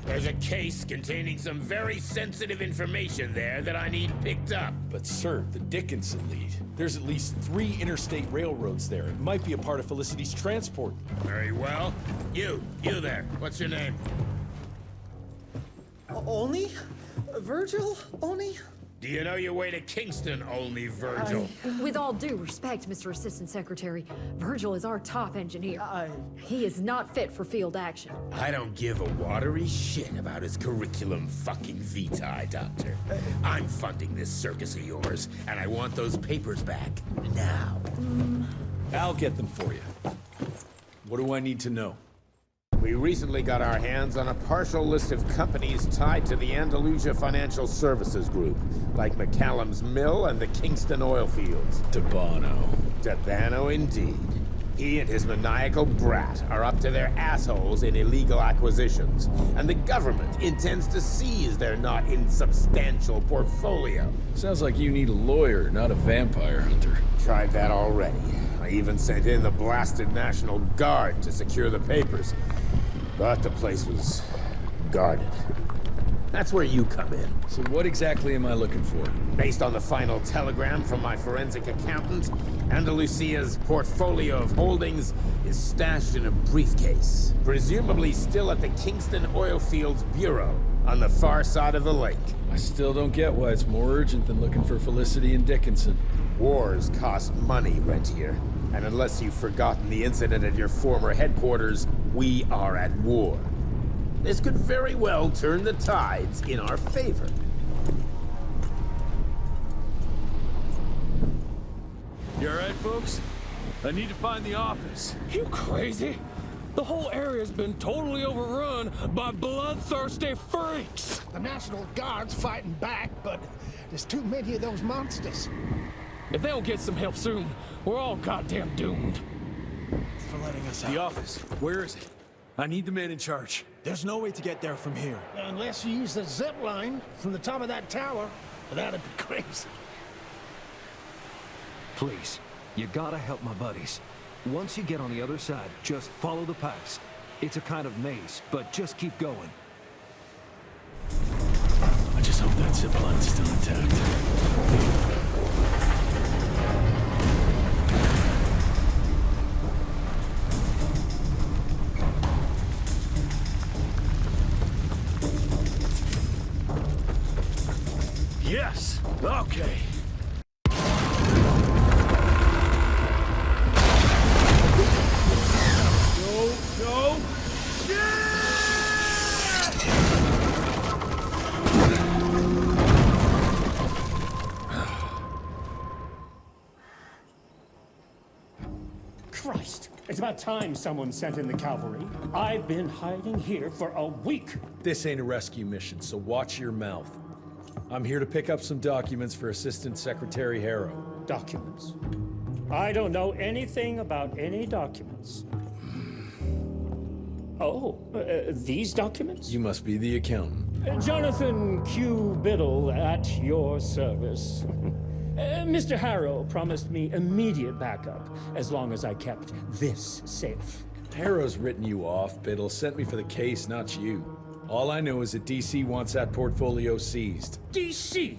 There's a case containing some very sensitive information there that I need picked up. But sir, the Dickinson lead. There's at least 3 interstate railroads there. It might be a part of Felicity's transport. Very well. You there. What's your name? Only? Virgil? Only? Do you know your way to Kingston, only Virgil? With all due respect, Mr. Assistant Secretary, Virgil is our top engineer. He is not fit for field action. I don't give a watery shit about his curriculum fucking vitae, Doctor. I'm funding this circus of yours, and I want those papers back now. I'll get them for you. What do I need to know? We recently got our hands on a partial list of companies tied to the Andalusia Financial Services Group, like McCallum's Mill and the Kingston oil fields. Debano indeed. He and his maniacal brat are up to their assholes in illegal acquisitions, and the government intends to seize their not insubstantial portfolio. Sounds like you need a lawyer, not a vampire hunter. Tried that already. I even sent in the blasted National Guard to secure the papers. But the place was guarded. That's where you come in. So what exactly am I looking for? Based on the final telegram from my forensic accountant, Andalusia's portfolio of holdings is stashed in a briefcase, presumably still at the Kingston Oilfields Bureau on the far side of the lake. I still don't get why it's more urgent than looking for Felicity and Dickinson. Wars cost money, Rentier. And unless you've forgotten the incident at your former headquarters, we are at war. This could very well turn the tides in our favor. You alright, folks? I need to find the office. You crazy? The whole area's been totally overrun by bloodthirsty freaks. The National Guard's fighting back, but there's too many of those monsters. If they don't get some help soon, we're all goddamn doomed. Thanks for letting us out. The office. Where is it? I need the man in charge. There's no way to get there from here. Unless you use the zip line from the top of that tower. That'd be crazy. Please, you gotta help my buddies. Once you get on the other side, just follow the pipes. It's a kind of maze, but just keep going. I just hope that zip line's still intact. Yes! Okay. Go! Christ! It's about time someone sent in the cavalry. I've been hiding here for a week. This ain't a rescue mission, so watch your mouth. I'm here to pick up some documents for Assistant Secretary Harrow. Documents? I don't know anything about any documents. Oh, these documents? You must be the accountant. Jonathan Q. Biddle at your service. Mr. Harrow promised me immediate backup as long as I kept this safe. Harrow's written you off, Biddle. Sent me for the case, not you. All I know is that DC wants that portfolio seized. DC?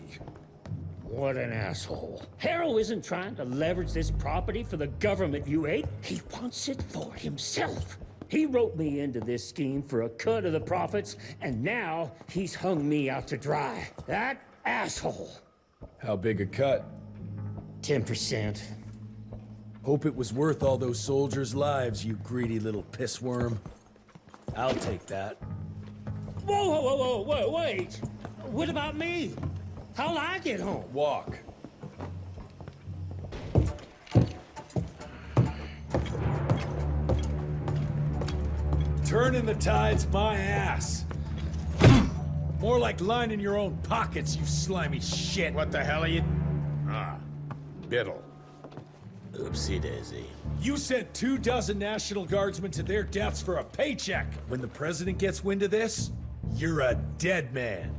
What an asshole. Harrow isn't trying to leverage this property for the government you hate. He wants it for himself. He wrote me into this scheme for a cut of the profits, and now he's hung me out to dry. That asshole. How big a cut? 10%. Hope it was worth all those soldiers' lives, you greedy little pissworm. I'll take that. Whoa, wait! What about me? How'll I get home? Walk. Turning the tide's my ass. More like lining your own pockets, you slimy shit. What the hell are you... Ah, Biddle. Oopsie daisy. You sent 24 National Guardsmen to their deaths for a paycheck. When the president gets wind of this, you're a dead man.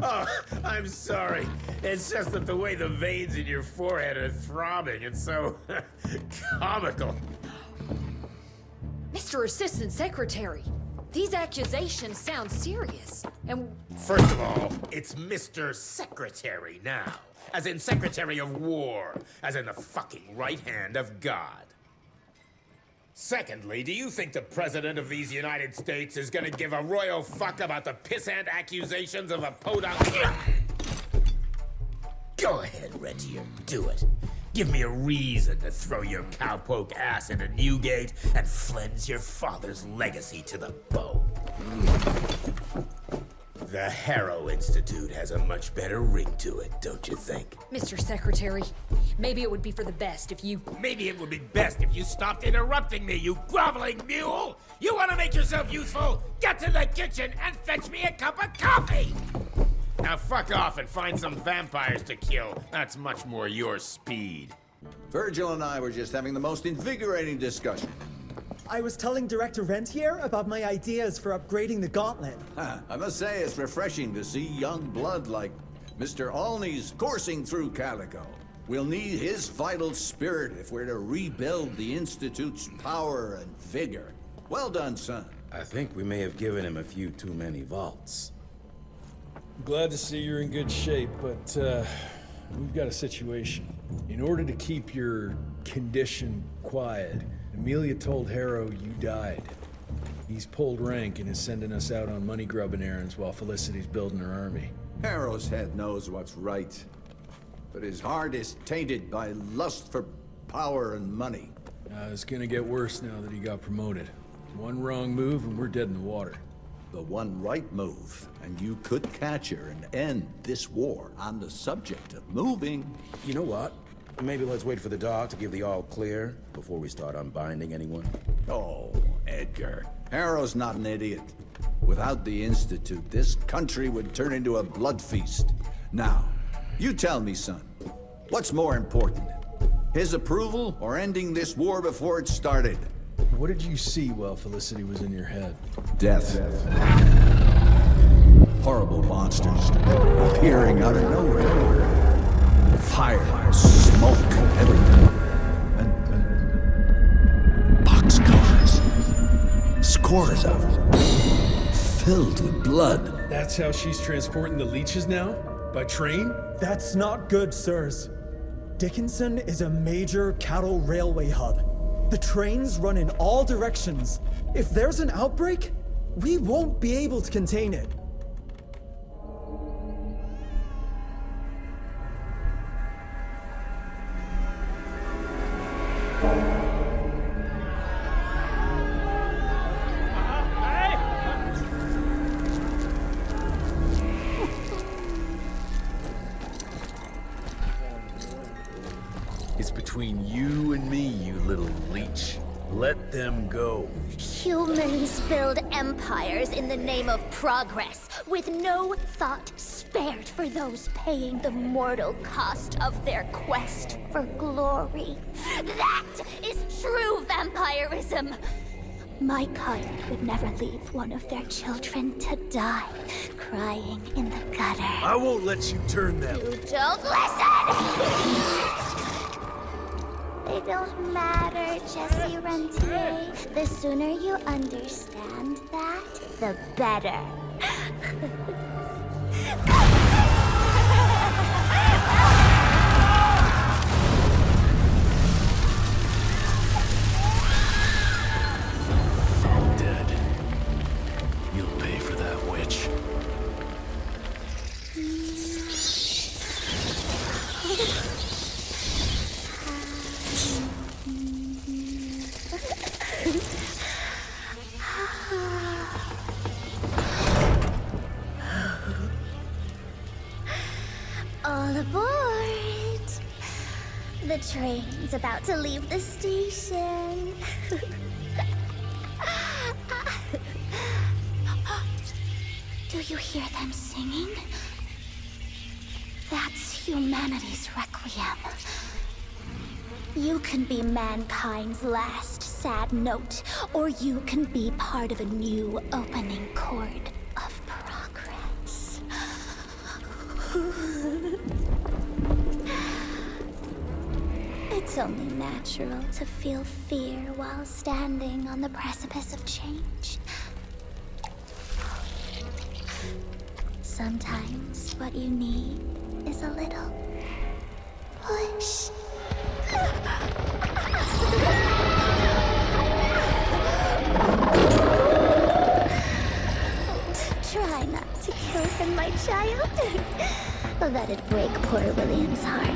Oh, I'm sorry. It's just that the way the veins in your forehead are throbbing, it's so comical. Mr. Assistant Secretary, these accusations sound serious. And First of all, it's Mr. Secretary now. As in Secretary of War. As in the fucking right hand of God. Secondly, do you think the President of these United States is gonna give a royal fuck about the pissant accusations of a podunk? Go ahead, Rentier, do it. Give me a reason to throw your cowpoke ass into Newgate and cleanse your father's legacy to the bone. The Harrow Institute has a much better ring to it, don't you think? Mr. Secretary, maybe it would be for the best if you... Maybe it would be best if you stopped interrupting me, you groveling mule! You want to make yourself useful? Get to the kitchen and fetch me a cup of coffee! Now fuck off and find some vampires to kill. That's much more your speed. Virgil and I were just having the most invigorating discussion. I was telling Director Rentier about my ideas for upgrading the gauntlet. I must say it's refreshing to see young blood like Mr. Olney's coursing through Calico. We'll need his vital spirit if we're to rebuild the Institute's power and vigor. Well done, son. I think we may have given him a few too many vaults. Glad to see you're in good shape, but we've got a situation. In order to keep your condition quiet, Amelia told Harrow you died. He's pulled rank and is sending us out on money-grubbing errands while Felicity's building her army. Harrow's head knows what's right, but his heart is tainted by lust for power and money. It's gonna get worse now that he got promoted. One wrong move and we're dead in the water. The one right move, and you could catch her and end this war. On the subject of moving... You know what? Maybe let's wait for the dog to give the all clear before we start unbinding anyone. Oh, Edgar. Harrow's not an idiot. Without the Institute, this country would turn into a blood feast. Now, you tell me, son, what's more important? His approval or ending this war before it started? What did you see while Felicity was in your head? Death. Horrible monsters appearing out of nowhere. Fire, smoke, everything. And boxcars. Scores of them. Filled with blood. That's how she's transporting the leeches now? By train? That's not good, sirs. Dickinson is a major cattle railway hub. The trains run in all directions. If there's an outbreak, we won't be able to contain it. It's between you and me, you little leech. Let them go. Humans build empires in the name of progress, with no thought spared for those paying the mortal cost of their quest for glory. That is true vampirism. My kind would never leave one of their children to die, crying in the gutter. I won't let you turn them. You don't listen! They don't matter, Jesse Rentier. The sooner you understand that, the better. I'm dead. You'll pay for that, witch. All aboard! The train's about to leave the station. Do you hear them singing? That's humanity's requiem. You can be mankind's last sad note, or you can be part of a new opening chord of progress. It's only natural to feel fear while standing on the precipice of change. Sometimes what you need is a little push. Try not to kill him, my child. Let it break poor William's heart.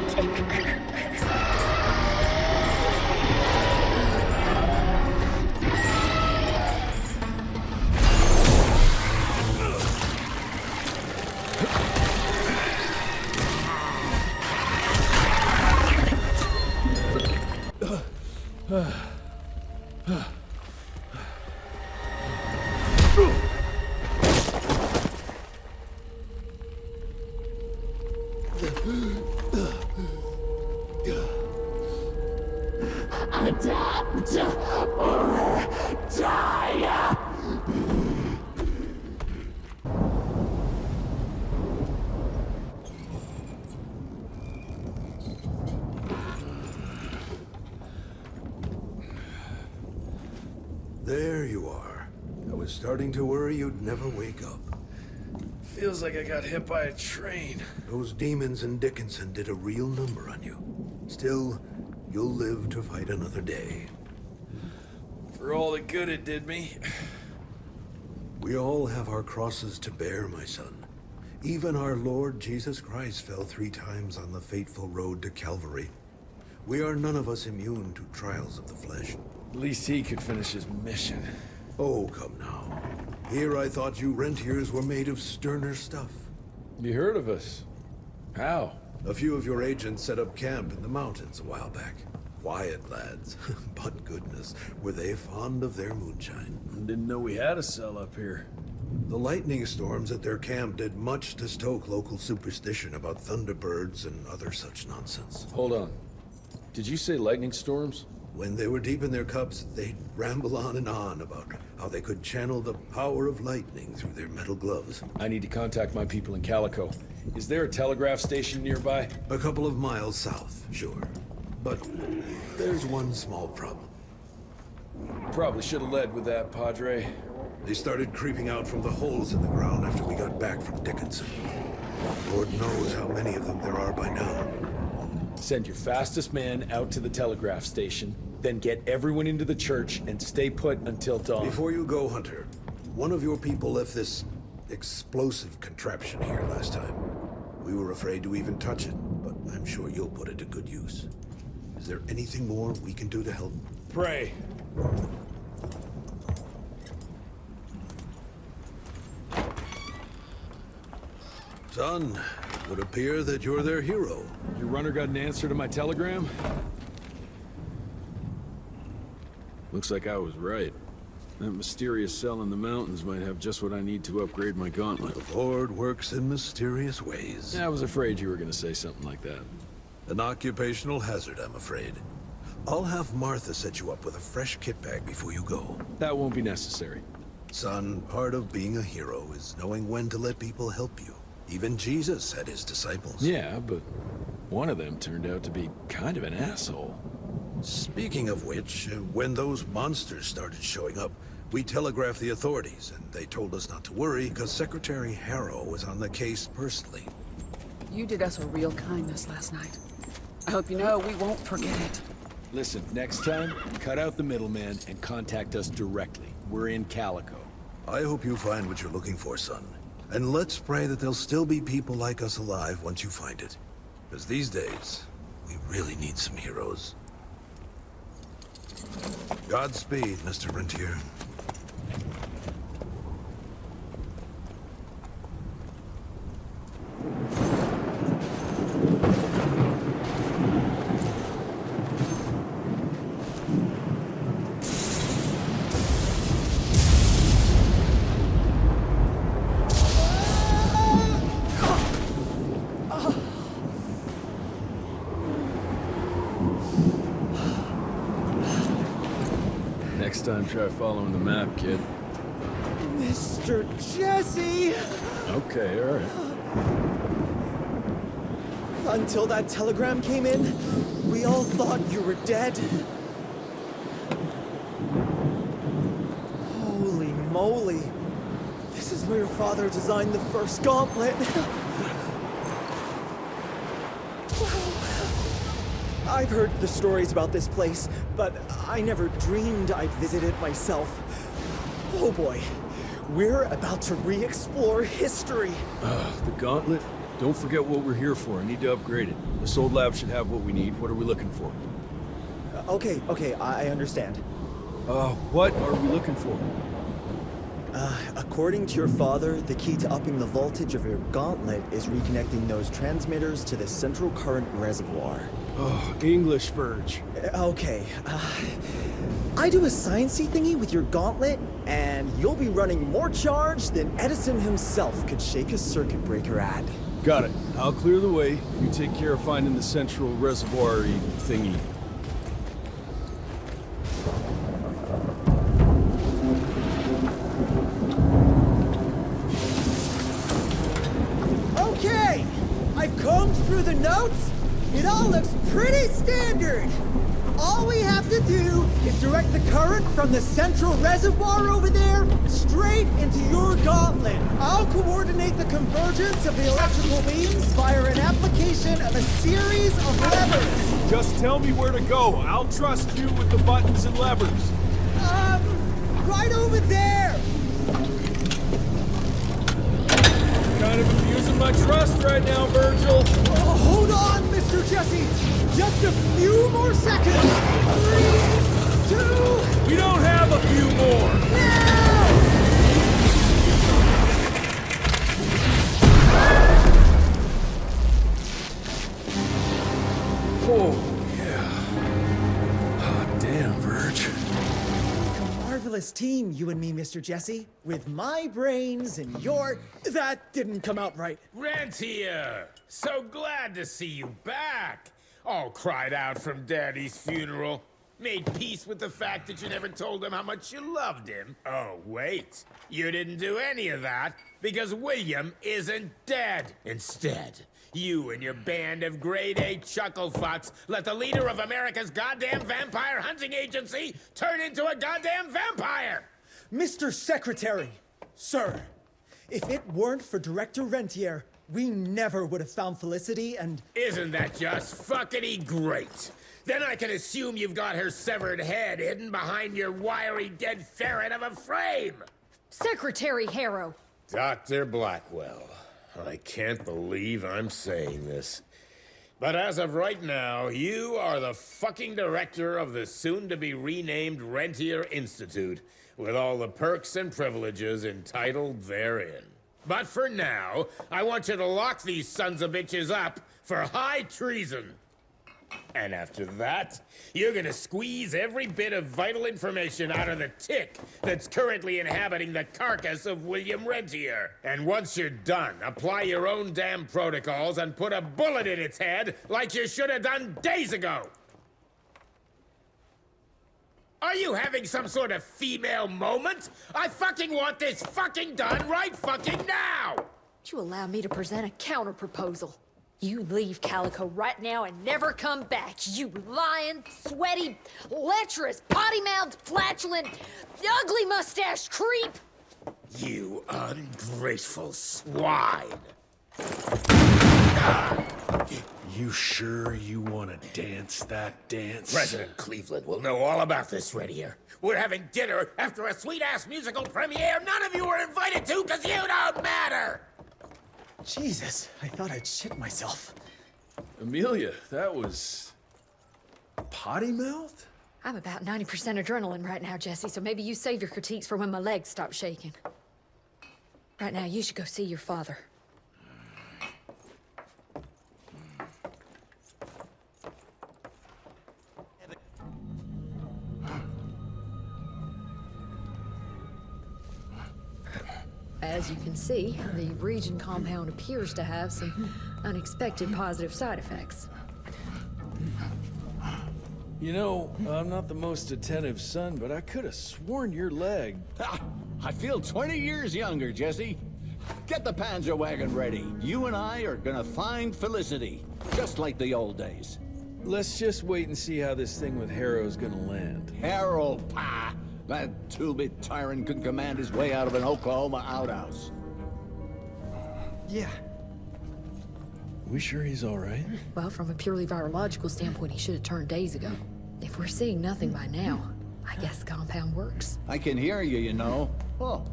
Adapt or die! There you are. was starting to worry you'd never wake up. Feels like I got hit by a train. Those demons in Dickinson did a real number on you. Still, you'll live to fight another day. For all the good it did me. We all have our crosses to bear, my son. Even our Lord Jesus Christ fell 3 times on the fateful road to Calvary. We are none of us immune to trials of the flesh. At least he could finish his mission. Oh, come now. Here I thought you rentiers were made of sterner stuff. You heard of us? How? A few of your agents set up camp in the mountains a while back. Quiet lads, but goodness, were they fond of their moonshine. Didn't know we had a cell up here. The lightning storms at their camp did much to stoke local superstition about thunderbirds and other such nonsense. Hold on. Did you say lightning storms? When they were deep in their cups, they'd ramble on and on about how they could channel the power of lightning through their metal gloves. I need to contact my people in Calico. Is there a telegraph station nearby? A couple of miles south, sure. But there's one small problem. Probably should have led with that, Padre. They started creeping out from the holes in the ground after we got back from Dickinson. Lord knows how many of them there are by now. Send your fastest man out to the telegraph station, then get everyone into the church and stay put until dawn. Before you go, Hunter, one of your people left this explosive contraption here last time. We were afraid to even touch it, but I'm sure you'll put it to good use. Is there anything more we can do to help? Pray. Son, it would appear that you're their hero. Your runner got an answer to my telegram? Looks like I was right. That mysterious cell in the mountains might have just what I need to upgrade my gauntlet. The Lord works in mysterious ways. I was afraid you were gonna say something like that. An occupational hazard, I'm afraid. I'll have Martha set you up with a fresh kit bag before you go. That won't be necessary. Son, part of being a hero is knowing when to let people help you. Even Jesus had his disciples. Yeah, but one of them turned out to be kind of an asshole. Speaking of which, when those monsters started showing up, we telegraphed the authorities, and they told us not to worry because Secretary Harrow was on the case personally. You did us a real kindness last night. I hope you know we won't forget it. Listen, next time, cut out the middleman and contact us directly. We're in Calico. I hope you find what you're looking for, son. And let's pray that there'll still be people like us alive once you find it. Because these days, we really need some heroes. Godspeed, Mr. Rentier. Next time, try following the map, kid. Mr. Jesse! Okay, all right. Until that telegram came in, we all thought you were dead. Holy moly. This is where your father designed the first gauntlet. I've heard the stories about this place, but I never dreamed I'd visit it myself. Oh boy, we're about to re-explore history. The gauntlet? Don't forget what we're here for. I need to upgrade it. This old lab should have what we need. What are we looking for? Okay, I understand. What are we looking for? According to your father, the key to upping the voltage of your gauntlet is reconnecting those transmitters to the central current reservoir. Oh, English Verge. Okay, I do a sciencey thingy with your gauntlet, and you'll be running more charge than Edison himself could shake a circuit breaker at. Got it. I'll clear the way. You take care of finding the central reservoir-y thingy. Okay, I've combed through the notes. It all looks pretty standard. All we have to do is direct the current from the central reservoir over there straight into your gauntlet. I'll coordinate the convergence of the electrical beams via an application of a series of levers. Just tell me where to go. I'll trust you with the buttons and levers. Right over there! Kind of abusing my trust right now, Virgil. Oh, hold on, Mr. Jesse! Just a few more seconds! 3, 2... We don't have a few more! Now! Oh, yeah. Hot damn, Virg. Marvelous team, you and me, Mr. Jesse. With my brains and your... That didn't come out right. Rentier! So glad to see you back! All cried out from Daddy's funeral. Made peace with the fact that you never told him how much you loved him. Oh, wait. You didn't do any of that because William isn't dead. Instead, you and your band of grade-A chucklefucks let the leader of America's goddamn vampire hunting agency turn into a goddamn vampire! Mr. Secretary, sir, if it weren't for Director Rentier, we never would have found Felicity and... Isn't that just fuckity great? Then I can assume you've got her severed head hidden behind your wiry dead ferret of a frame! Secretary Harrow! Dr. Blackwell, I can't believe I'm saying this. But as of right now, you are the fucking director of the soon-to-be renamed Rentier Institute, with all the perks and privileges entitled therein. But for now, I want you to lock these sons of bitches up for high treason. And after that, you're gonna squeeze every bit of vital information out of the tick that's currently inhabiting the carcass of William Rentier. And once you're done, apply your own damn protocols and put a bullet in its head like you should have done days ago. Are you having some sort of female moment? I fucking want this fucking done right fucking now! Would you allow me to present a counter-proposal? You leave Calico right now and never come back, you lying, sweaty, lecherous, potty-mouthed, flatulent, ugly mustached creep! You ungrateful swine! You sure you want to dance that dance? President Cleveland will know all about this right here. We're having dinner after a sweet-ass musical premiere none of you were invited to because you don't matter! Jesus, I thought I'd shit myself. Amelia, that was... potty mouth? I'm about 90% adrenaline right now, Jesse, so maybe you save your critiques for when my legs stop shaking. Right now, you should go see your father. As you can see, the region compound appears to have some unexpected positive side effects. You know, I'm not the most attentive son, but I could have sworn your leg... I feel 20 years younger, Jesse. Get the Panzer wagon ready. You and I are gonna find Felicity, just like the old days. Let's just wait and see how this thing with Harrow's gonna land. Harrow, pah! That two-bit tyrant could command his way out of an Oklahoma outhouse. Yeah. We sure he's all right? Well, from a purely virological standpoint, he should have turned days ago. If we're seeing nothing by now, I guess the compound works. I can hear you, you know. Oh,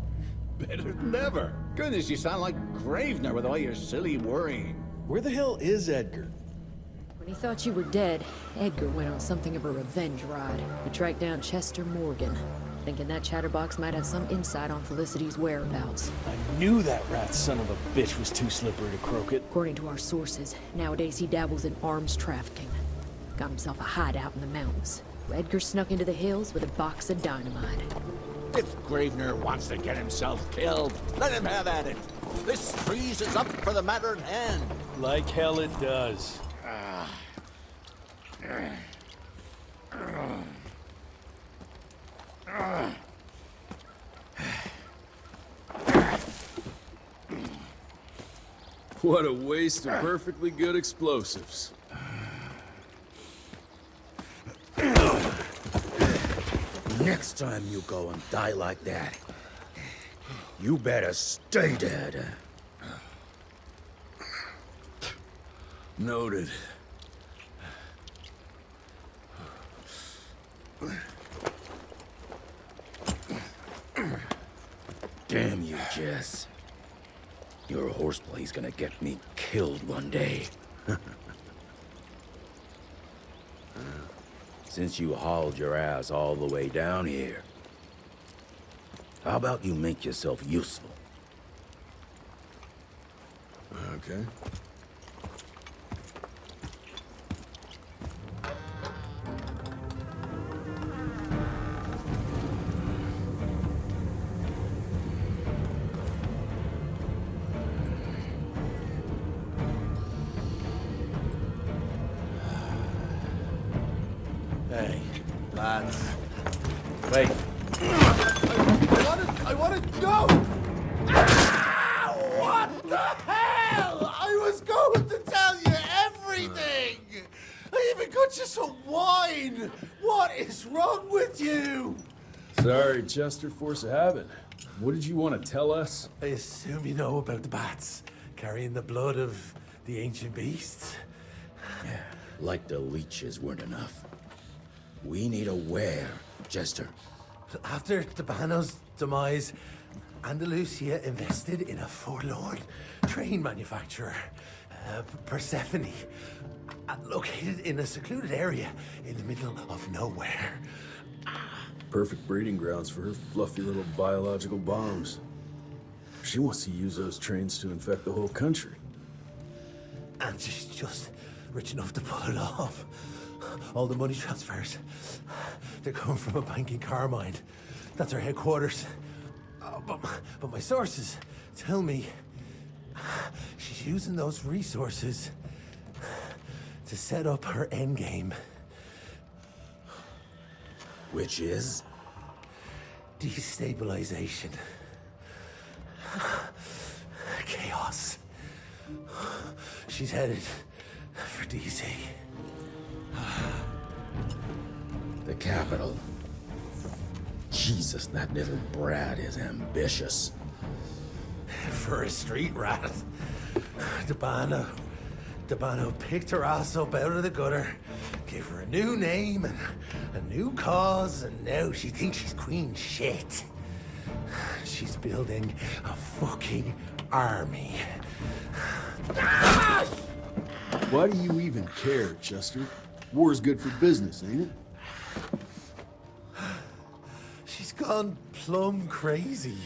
better than ever. Goodness, you sound like Gravener with all your silly worrying. Where the hell is Edgar? When he thought you were dead, Edgar went on something of a revenge ride. He tracked down Chester Morgan, thinking that chatterbox might have some insight on Felicity's whereabouts. I knew that rat son of a bitch was too slippery to croak it. According to our sources, nowadays he dabbles in arms trafficking. Got himself a hideout in the mountains. Edgar snuck into the hills with a box of dynamite. If Gravener wants to get himself killed, let him have at it. This freeze is up for the matter at hand. Like hell it does. What a waste of perfectly good explosives. Next time you go and die like that, you better stay dead. Noted. Damn you, Jess. Your horseplay's gonna get me killed one day. Since you hauled your ass all the way down here, how about you make yourself useful? Okay. Hey, lads. Wait. I wanna go! Ah, what the hell? I was going to tell you everything! I even got you some wine! What is wrong with you? Sorry, Chester, force of habit. What did you want to tell us? I assume you know about the bats, carrying the blood of the ancient beasts. Yeah, like the leeches weren't enough. We need a where, Chester. After Dabano's demise, Andalusia invested in a forlorn train manufacturer, Persephone, located in a secluded area in the middle of nowhere. Perfect breeding grounds for her fluffy little biological bombs. She wants to use those trains to infect the whole country. And she's just rich enough to pull it off. All the money transfers, they're coming from a bank in Carmine. That's her headquarters. But my sources tell me she's using those resources to set up her endgame. Which is? Destabilization. Chaos. She's headed for DC. The capital. Jesus, that little brat is ambitious. For a street rat. Dabano picked her ass up out of the gutter, gave her a new name and a new cause, and now she thinks she's queen shit. She's building a fucking army. Why do you even care, Chester? War's good for business, ain't it? She's gone plumb crazy.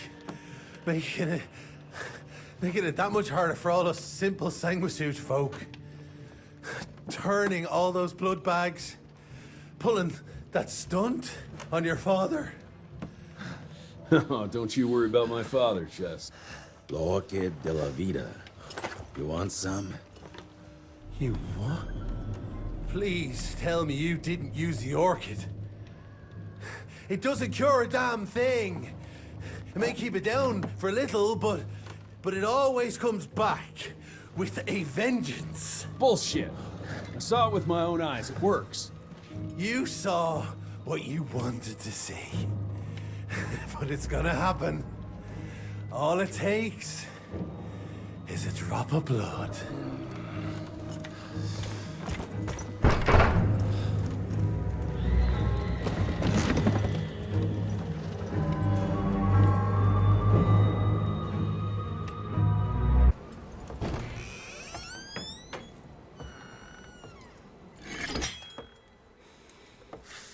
Making it that much harder for all us simple sanguisuge folk. Turning all those blood bags. Pulling that stunt on your father. Oh, don't you worry about my father, Chest. L'orchid de la vida. You want some? You what? Please tell me you didn't use the orchid. It doesn't cure a damn thing. It may keep it down for a little, but it always comes back with a vengeance. Bullshit. I saw it with my own eyes. It works. You saw what you wanted to see. But it's gonna happen. All it takes is a drop of blood.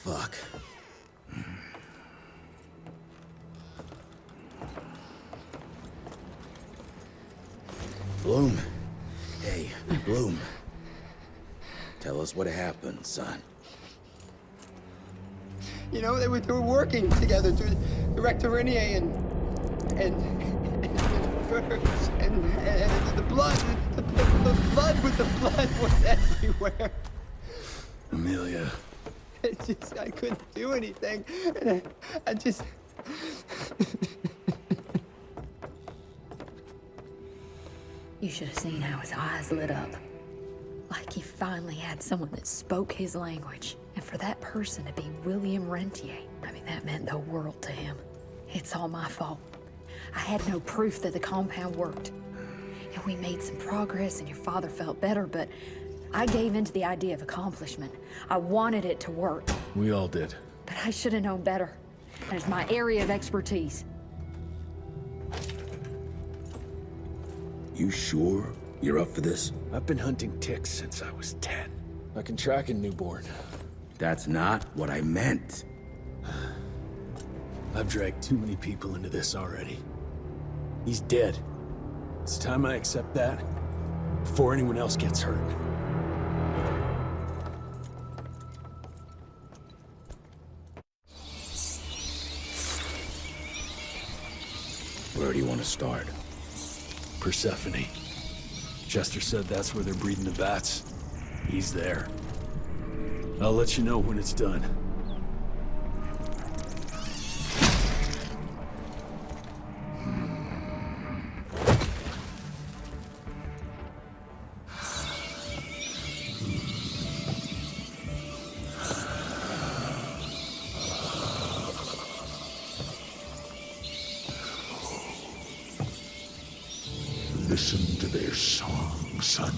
Fuck. Bloom. Hey, Bloom. Tell us what happened, son. You know, they were working together to direct Irene and the blood with the blood was everywhere. Amelia. I couldn't do anything. And I just... You should have seen how his eyes lit up. Like he finally had someone that spoke his language. And for that person to be William Rentier, I mean, that meant the world to him. It's all my fault. I had no proof that the compound worked. And we made some progress and your father felt better, but I gave in to the idea of accomplishment. I wanted it to work. We all did. But I should have known better. And it's my area of expertise. You sure you're up for this? I've been hunting ticks since I was 10. I can track a newborn. That's not what I meant. I've dragged too many people into this already. He's dead. It's time I accept that before anyone else gets hurt. Where do you want to start? Persephone. Chester said that's where they're breeding the bats. He's there. I'll let you know when it's done. Listen to their song, son.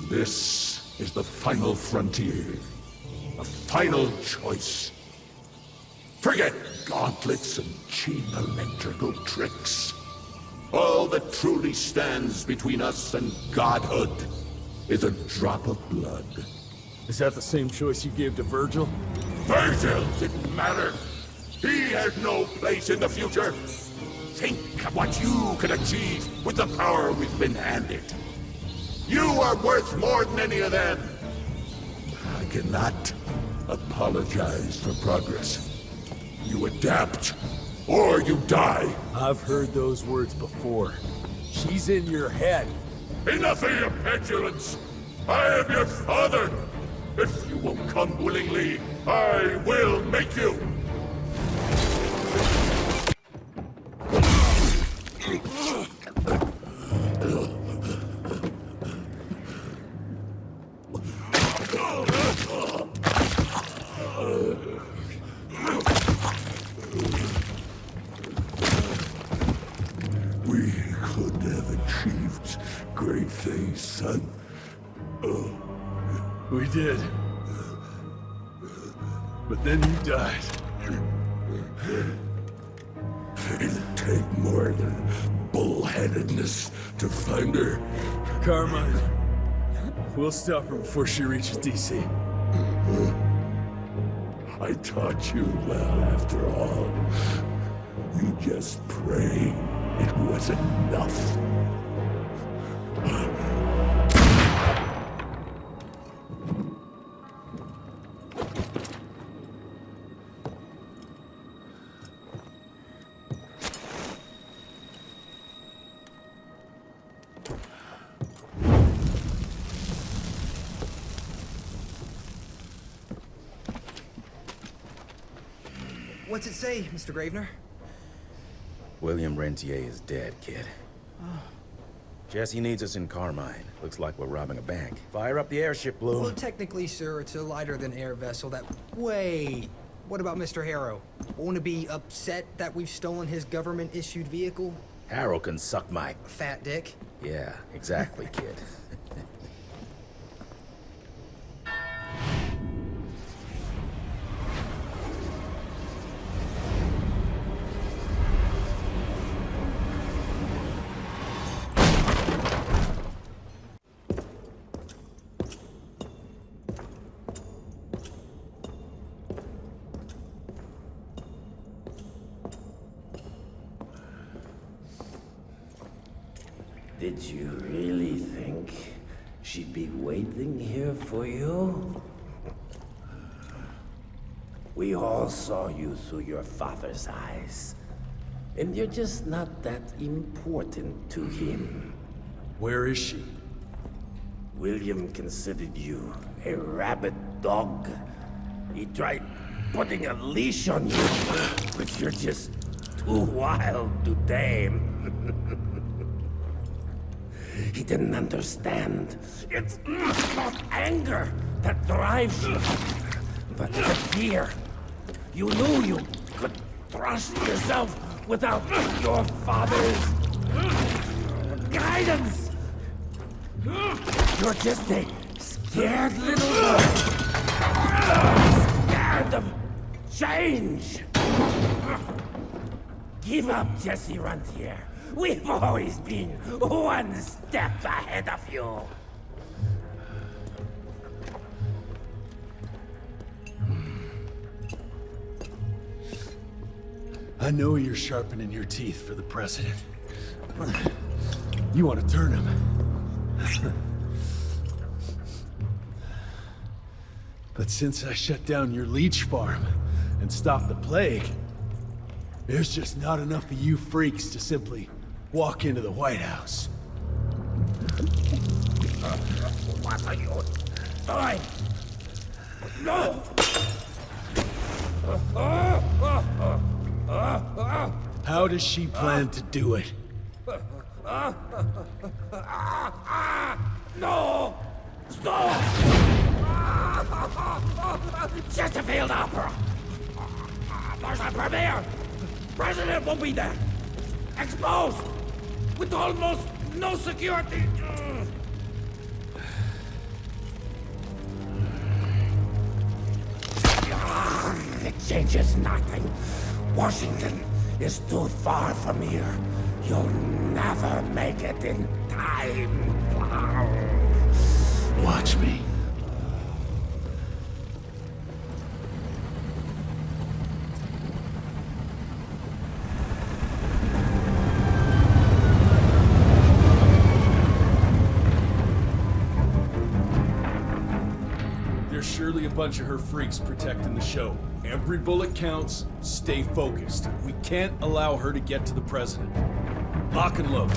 This is the final frontier. A final choice. Forget gauntlets and cheap electrical tricks. All that truly stands between us and godhood is a drop of blood. Is that the same choice you gave to Virgil? Virgil didn't matter. He had no place in the future. Think of what you could achieve with the power we've been handed. You are worth more than any of them. I cannot apologize for progress. You adapt, or you die. I've heard those words before. She's in your head. Enough of your petulance. I am your father. If you won't come willingly, I will make you. We could have achieved great things, son. We did. But then you died. It'd take more than bullheadedness to find her. Carmine, we'll stop her before she reaches DC. I taught you well after all. You just pray it was enough. What's it say, Mr. Gravener? William Rentier is dead, kid. Jesse needs us in Carmine. Looks like we're robbing a bank. Fire up the airship, Bloom. Well, technically, sir, it's a lighter-than-air vessel that... Wait! What about Mr. Harrow? Won't he be upset that we've stolen his government-issued vehicle? Harrow can suck my... Fat dick? Yeah, exactly, kid. Did you really think she'd be waiting here for you? We all saw you through your father's eyes. And you're just not that important to him. Where is she? William considered you a rabid dog. He tried putting a leash on you, but you're just too wild to tame. He didn't understand. It's not anger that drives you, but the fear. You knew you could trust yourself without your father's guidance. You're just a scared little boy. Scared of change. Give up, Jesse Runtier. We've always been one step ahead of you. I know you're sharpening your teeth for the president. You want to turn him. But since I shut down your leech farm and stopped the plague, there's just not enough of you freaks to simply walk into the White House. What are you doing? No! How does she plan to do it? No! Stop! Chesterfield Opera! There's a premiere! President will be there! Exposed! With almost no security! It changes nothing. Washington is too far from here. You'll never make it in time. Watch me. There's surely a bunch of her freaks protecting the show. Every bullet counts. Stay focused. We can't allow her to get to the president. Lock and load.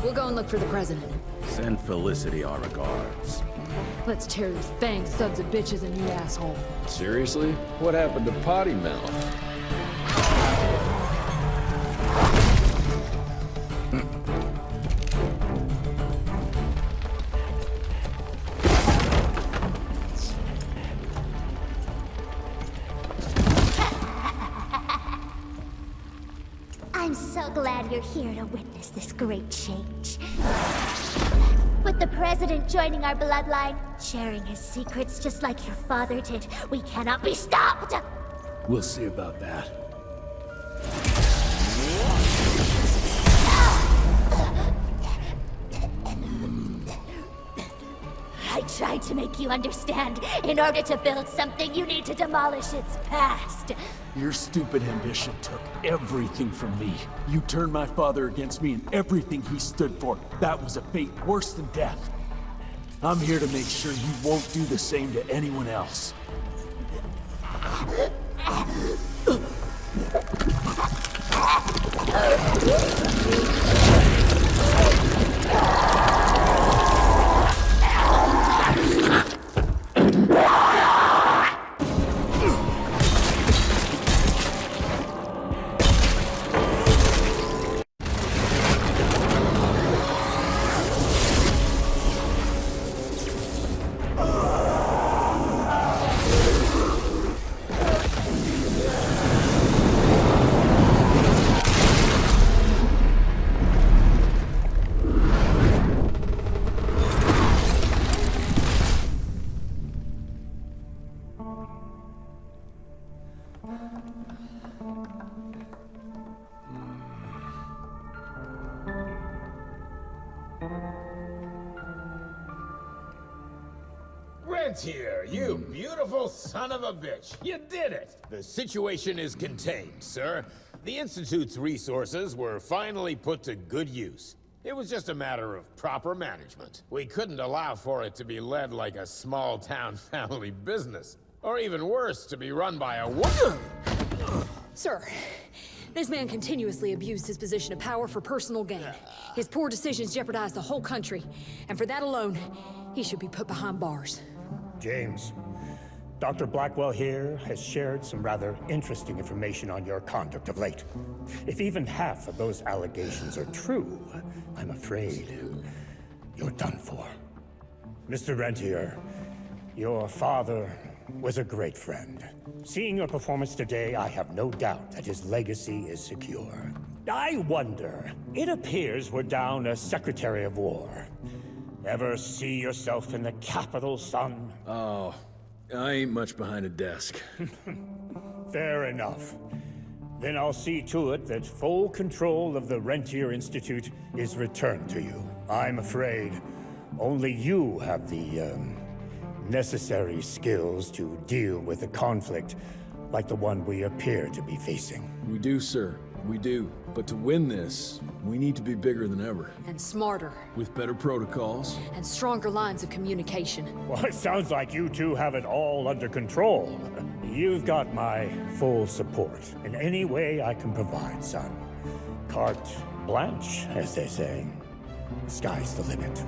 We'll go and look for the president. Send Felicity our regards. Let's tear these fang sons of bitches a new asshole. Seriously? What happened to Potty Mouth? I'm so glad you're here to witness this great change. With the president joining our bloodline, sharing his secrets just like your father did, we cannot be stopped! We'll see about that. I tried to make you understand. In order to build something, you need to demolish its past. Your stupid ambition took everything from me. You turned my father against me and everything he stood for. That was a fate worse than death. I'm here to make sure you won't do the same to anyone else. Rentier, you beautiful son of a bitch. You did it. The situation is contained, sir. The Institute's resources were finally put to good use. It was just a matter of proper management. We couldn't allow for it to be led like a small-town family business. Or even worse, to be run by a woman. Sir, this man continuously abused his position of power for personal gain. His poor decisions jeopardized the whole country. And for that alone, he should be put behind bars. James, Dr. Blackwell here has shared some rather interesting information on your conduct of late. If even half of those allegations are true, I'm afraid you're done for. Mr. Rentier, your father was a great friend. Seeing your performance today, I have no doubt that his legacy is secure. I wonder, it appears we're down a Secretary of War. Ever see yourself in the capital, son? Oh, I ain't much behind a desk. Fair enough. Then I'll see to it that full control of the Rentier Institute is returned to you. I'm afraid only you have the, necessary skills to deal with a conflict like the one we appear to be facing. We do, sir. We do. But to win this, we need to be bigger than ever. And smarter. With better protocols. And stronger lines of communication. Well, it sounds like you two have it all under control. You've got my full support in any way I can provide, son. Carte blanche, as they say. The sky's the limit.